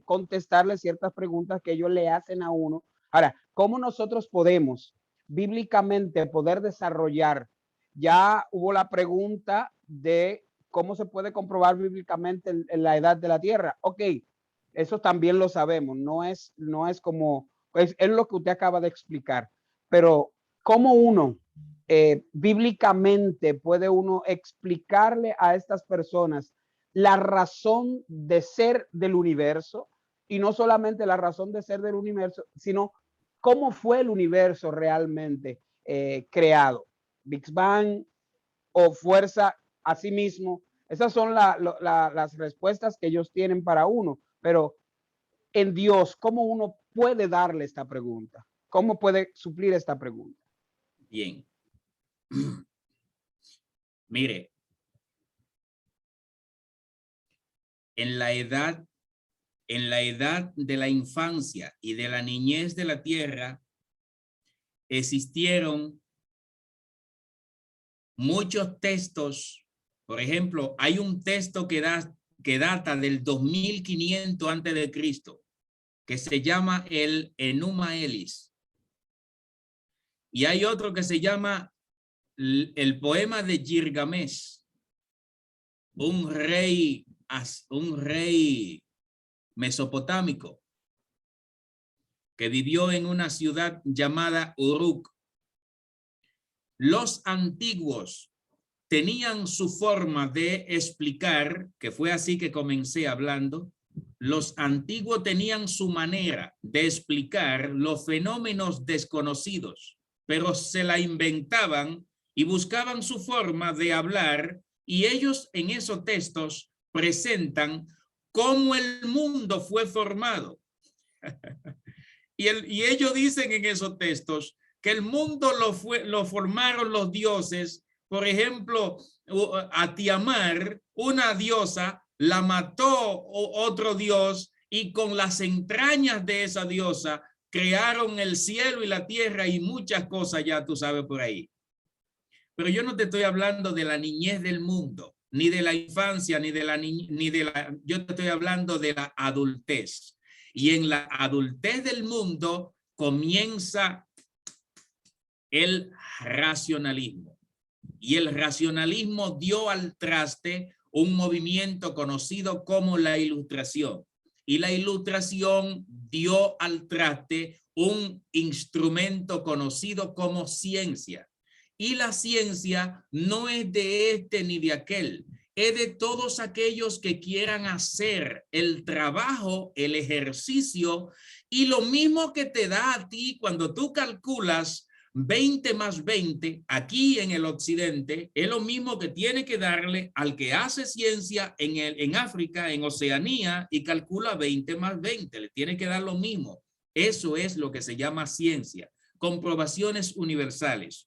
S5: contestarle ciertas preguntas que ellos le hacen a uno. Ahora, ¿cómo nosotros podemos bíblicamente poder desarrollar? Ya hubo la pregunta de cómo se puede comprobar bíblicamente en la edad de la Tierra. Ok, eso también lo sabemos, no es como, es lo que usted acaba de explicar, pero ¿cómo uno bíblicamente puede uno explicarle a estas personas la razón de ser del universo, y no solamente la razón de ser del universo, sino cómo fue el universo realmente creado. Big Bang o fuerza a sí mismo. Esas son las respuestas que ellos tienen para uno, pero en Dios, ¿cómo uno puede darle esta pregunta? ¿Cómo puede suplir esta pregunta?
S1: Bien. Mire, en la edad de la infancia y de la niñez de la tierra, existieron muchos textos. Por ejemplo, hay un texto que data del 2500 antes de Cristo, que se llama el Enuma Elis. Y hay otro que se llama el poema de Gilgamesh, un rey mesopotámico que vivió en una ciudad llamada Uruk. Los antiguos tenían su forma de explicar, que fue así que comencé hablando. Los antiguos tenían su manera de explicar los fenómenos desconocidos, pero se la inventaban y buscaban su forma de hablar, y ellos en esos textos presentan cómo el mundo fue formado. Y ellos dicen en esos textos que el mundo lo formaron los dioses. Por ejemplo, a Tiamar, una diosa, la mató otro dios, y con las entrañas de esa diosa crearon el cielo y la tierra y muchas cosas, ya tú sabes por ahí. Pero yo no te estoy hablando de la niñez del mundo, ni de la infancia, yo te estoy hablando de la adultez. Y en la adultez del mundo comienza el racionalismo. Y el racionalismo dio al traste un movimiento conocido como la Ilustración. Y la Ilustración dio al traste un instrumento conocido como ciencia. Y la ciencia no es de este ni de aquel, es de todos aquellos que quieran hacer el trabajo, el ejercicio, y lo mismo que te da a ti cuando tú calculas 20 más 20 aquí en el occidente, es lo mismo que tiene que darle al que hace ciencia en África, en Oceanía, y calcula 20 más 20, le tiene que dar lo mismo. Eso es lo que se llama ciencia, comprobaciones universales.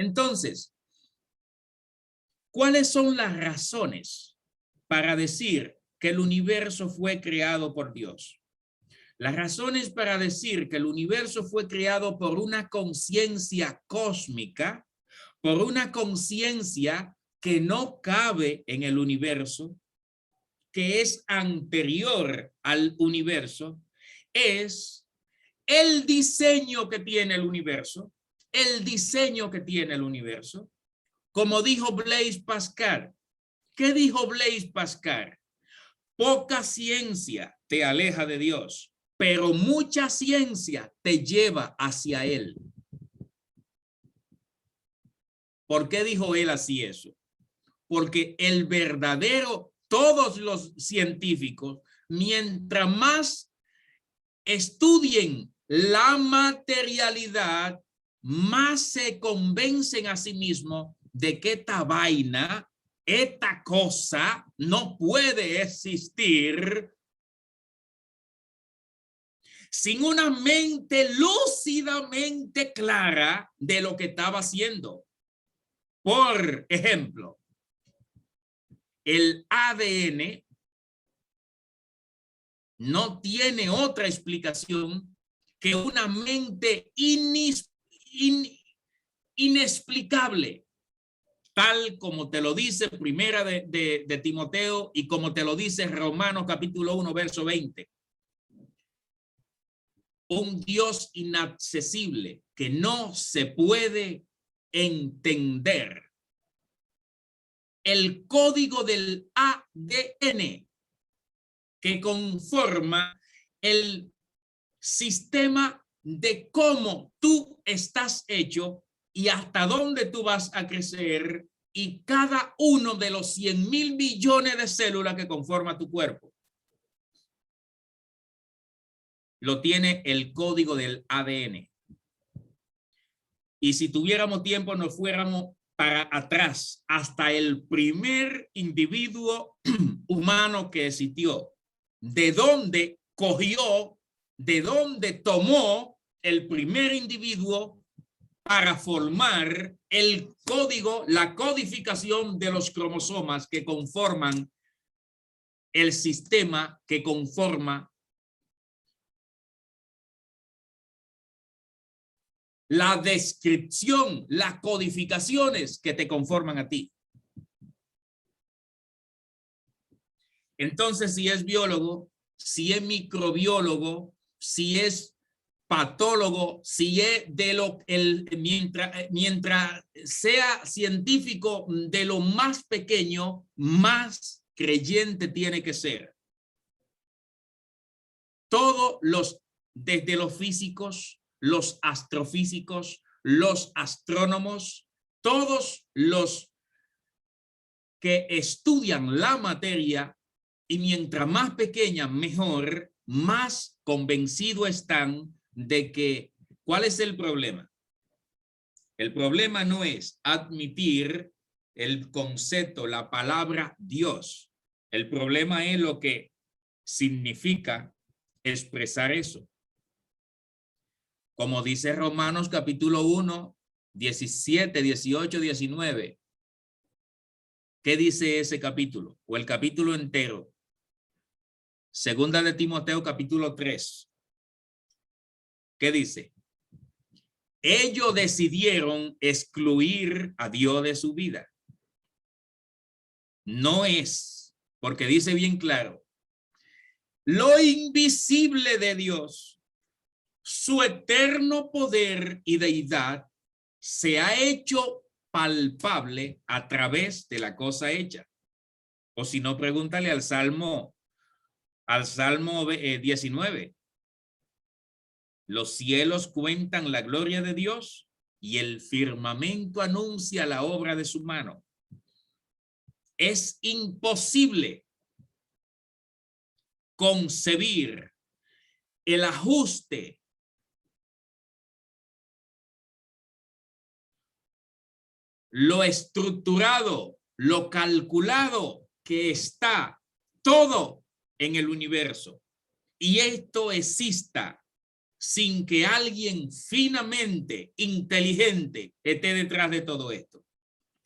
S1: Entonces, ¿cuáles son las razones para decir que el universo fue creado por Dios? Las razones para decir que el universo fue creado por una conciencia cósmica, por una conciencia que no cabe en el universo, que es anterior al universo, es el diseño que tiene el universo, como dijo Blaise Pascal. ¿Qué dijo Blaise Pascal? Poca ciencia te aleja de Dios, pero mucha ciencia te lleva hacia Él. ¿Por qué dijo él así eso? Porque todos los científicos, mientras más estudien la materialidad, más se convencen a sí mismos de que esta vaina, esta cosa no puede existir sin una mente lúcidamente clara de lo que estaba haciendo. Por ejemplo, el ADN no tiene otra explicación que una mente inexplicable, tal como te lo dice Primera de Timoteo y como te lo dice Romanos capítulo 1, verso 20. Un Dios inaccesible que no se puede entender. El código del ADN que conforma el sistema de cómo tú estás hecho y hasta dónde tú vas a crecer y cada uno de los 100.000 millones de células que conforman tu cuerpo lo tiene el código del ADN. Y si tuviéramos tiempo, nos fuéramos para atrás hasta el primer individuo humano que existió. ¿De dónde cogió, de dónde tomó el primer individuo para formar el código, la codificación de los cromosomas que conforman el sistema que conforma la descripción, las codificaciones que te conforman a ti? Entonces, si es biólogo, si es microbiólogo, si es patólogo, si es de lo mientras sea científico de lo más pequeño, más creyente tiene que ser. Todos los, desde los físicos, los astrofísicos, los astrónomos, todos los que estudian la materia, y mientras más pequeña, mejor, más convencidos están de que, ¿cuál es el problema? El problema no es admitir el concepto, la palabra Dios. El problema es lo que significa expresar eso. Como dice Romanos capítulo 1, 17, 18, 19. ¿Qué dice ese capítulo? O el capítulo entero. Segunda de Timoteo capítulo 3. ¿Qué dice? Ellos decidieron excluir a Dios de su vida. No es, porque dice bien claro, lo invisible de Dios, su eterno poder y deidad se ha hecho palpable a través de la cosa hecha. O si no, pregúntale al Salmo 19. Los cielos cuentan la gloria de Dios y el firmamento anuncia la obra de su mano. Es imposible concebir el ajuste lo estructurado, lo calculado que está todo en el universo. Y esto exista sin que alguien finamente inteligente esté detrás de todo esto.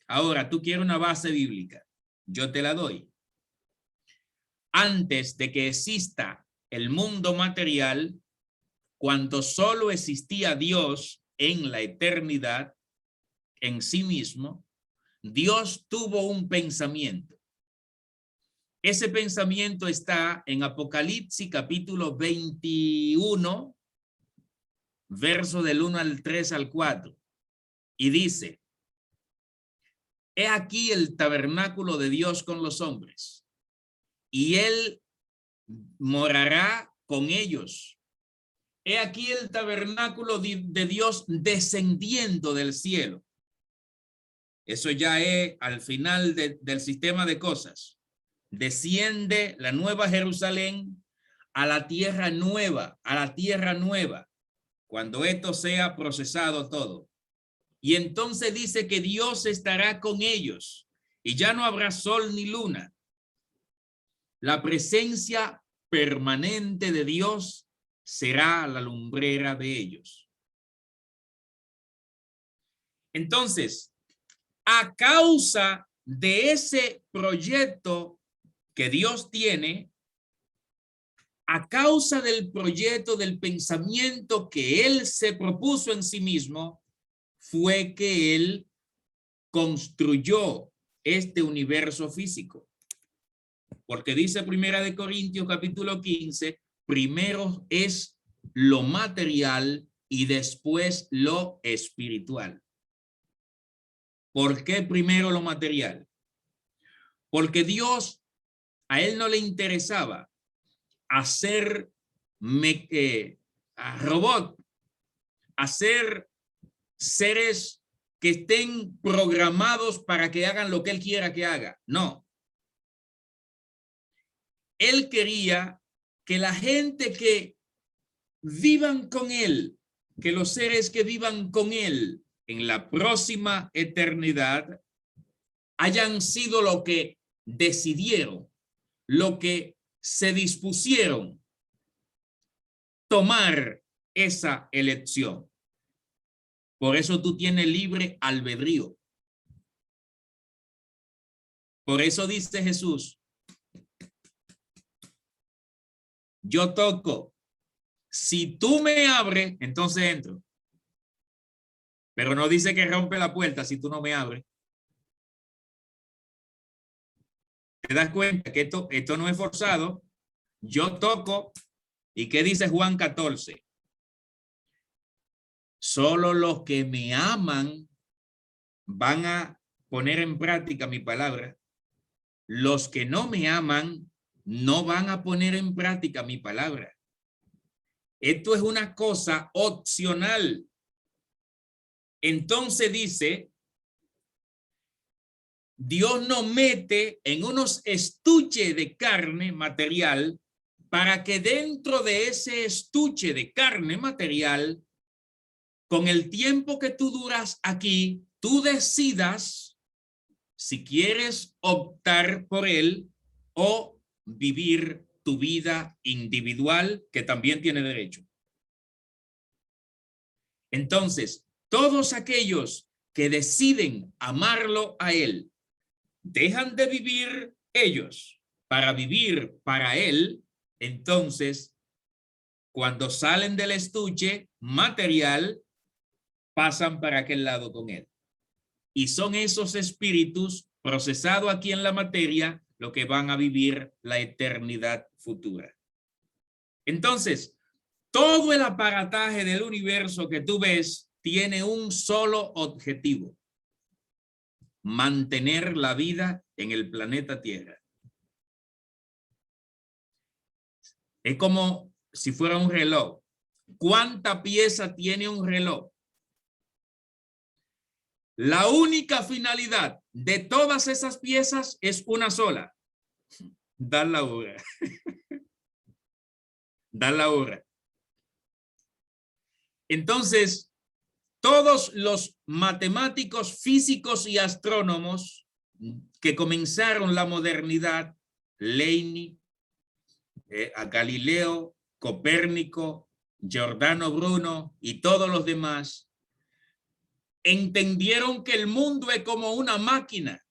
S1: Ahora, tú quieres una base bíblica. Yo te la doy. Antes de que exista el mundo material, cuando solo existía Dios en la eternidad, en sí mismo, Dios tuvo un pensamiento. Ese pensamiento está en Apocalipsis capítulo 21, verso del 1 al 3 al 4. Y dice, he aquí el tabernáculo de Dios con los hombres, y él morará con ellos. He aquí el tabernáculo de Dios descendiendo del cielo. Eso ya es al final del sistema de cosas. Desciende la nueva Jerusalén a la tierra nueva, cuando esto sea procesado todo. Y entonces dice que Dios estará con ellos y ya no habrá sol ni luna. La presencia permanente de Dios será la lumbrera de ellos. Entonces, a causa de ese proyecto que Dios tiene, a causa del proyecto, del pensamiento que Él se propuso en sí mismo, fue que Él construyó este universo físico. Porque dice Primera de Corintios capítulo 15, primero es lo material y después lo espiritual. ¿Por qué primero lo material? Porque Dios, a Él no le interesaba hacer robot, hacer seres que estén programados para que hagan lo que él quiera que haga. No. Él quería que la gente que vivan con él, que los seres que vivan con él en la próxima eternidad hayan sido lo que decidieron, lo que se dispusieron tomar esa elección. Por eso tú tienes libre albedrío. Por eso dice Jesús, yo toco. Si tú me abres, entonces entro. Pero no dice que rompe la puerta si tú no me abres. ¿Te das cuenta que esto no es forzado? Yo toco. ¿Y qué dice Juan 14? Solo los que me aman van a poner en práctica mi palabra. Los que no me aman no van a poner en práctica mi palabra. Esto es una cosa opcional. Entonces dice, Dios nos mete en unos estuches de carne material para que dentro de ese estuche de carne material, con el tiempo que tú duras aquí, tú decidas si quieres optar por él o vivir tu vida individual, que también tiene derecho. Entonces, todos aquellos que deciden amarlo a él, dejan de vivir ellos para vivir para él. Entonces, cuando salen del estuche material, pasan para aquel lado con él. Y son esos espíritus procesados aquí en la materia lo que van a vivir la eternidad futura. Entonces, todo el aparataje del universo que tú ves tiene un solo objetivo: mantener la vida en el planeta Tierra. Es como si fuera un reloj. ¿Cuánta pieza tiene un reloj? La única finalidad de todas esas piezas es una sola: dar la hora. Dar la hora. Entonces, todos los matemáticos, físicos y astrónomos que comenzaron la modernidad, Leibniz, a Galileo, Copérnico, Giordano Bruno y todos los demás, entendieron que el mundo es como una máquina.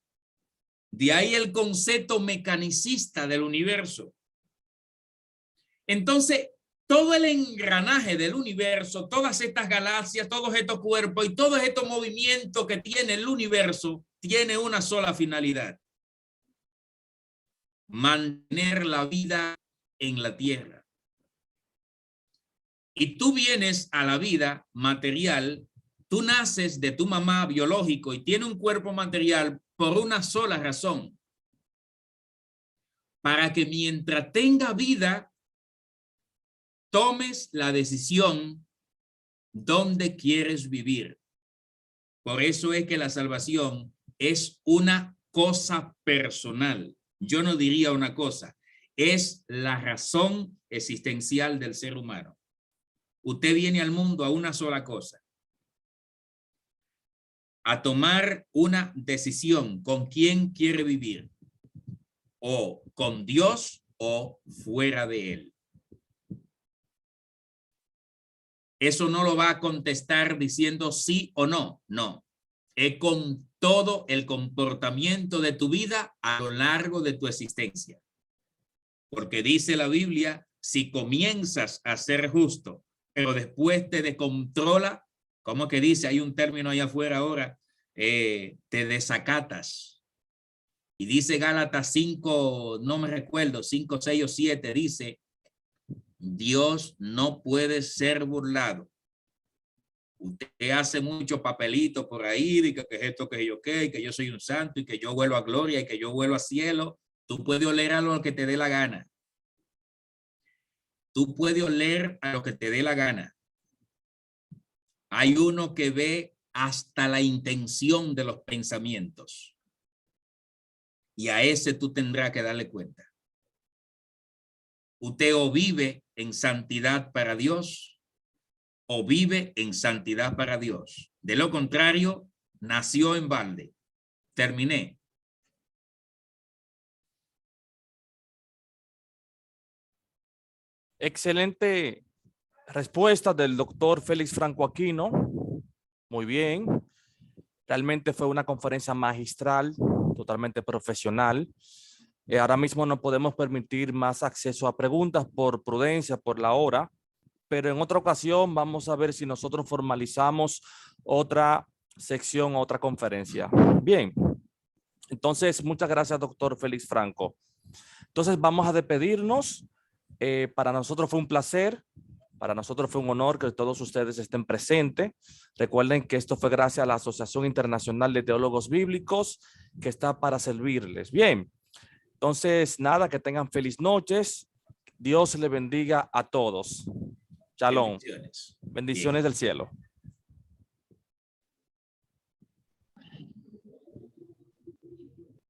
S1: De ahí el concepto mecanicista del universo. Entonces, todo el engranaje del universo, todas estas galaxias, todos estos cuerpos y todos estos movimientos que tiene el universo, tiene una sola finalidad: mantener la vida en la tierra. Y tú vienes a la vida material, tú naces de tu mamá biológico y tiene un cuerpo material por una sola razón: para que mientras tenga vida, tomes la decisión dónde quieres vivir. Por eso es que la salvación es una cosa personal. Yo no diría una cosa, es la razón existencial del ser humano. Usted viene al mundo a una sola cosa: a tomar una decisión con quién quiere vivir, o con Dios o fuera de él. Eso no lo va a contestar diciendo sí o no. No. Es con todo el comportamiento de tu vida a lo largo de tu existencia. Porque dice la Biblia, si comienzas a ser justo, pero después te descontrola, ¿cómo que dice? Hay un término allá afuera ahora, te desacatas. Y dice Gálatas 5, no me recuerdo, 5, 6 o 7, dice: Dios no puede ser burlado. Usted hace mucho papelito por ahí, de que es esto, que yo qué, que yo soy un santo y que yo vuelo a gloria y que yo vuelo a cielo. Tú puedes oler a lo que te dé la gana. Tú puedes oler a lo que te dé la gana. Hay uno que ve hasta la intención de los pensamientos. Y a ese tú tendrás que darle cuenta. Usted o vive en santidad para Dios o vive en santidad para Dios. De lo contrario, nació en balde. Terminé.
S4: Excelente respuesta del doctor Félix Franco Aquino. Muy bien. Realmente fue una conferencia magistral, totalmente profesional. Ahora mismo no podemos permitir más acceso a preguntas por prudencia, por la hora, pero en otra ocasión vamos a ver si nosotros formalizamos otra sección, otra conferencia. Bien. Entonces, muchas gracias, doctor Félix Franco. Entonces, vamos a despedirnos. Para nosotros fue un placer, para nosotros fue un honor que todos ustedes estén presentes. Recuerden que esto fue gracias a la Asociación Internacional de Teólogos Bíblicos, que está para servirles. Bien, entonces nada, que tengan feliz noches. Dios les bendiga a todos. Shalom.
S1: Bendiciones.
S4: Bendiciones del cielo.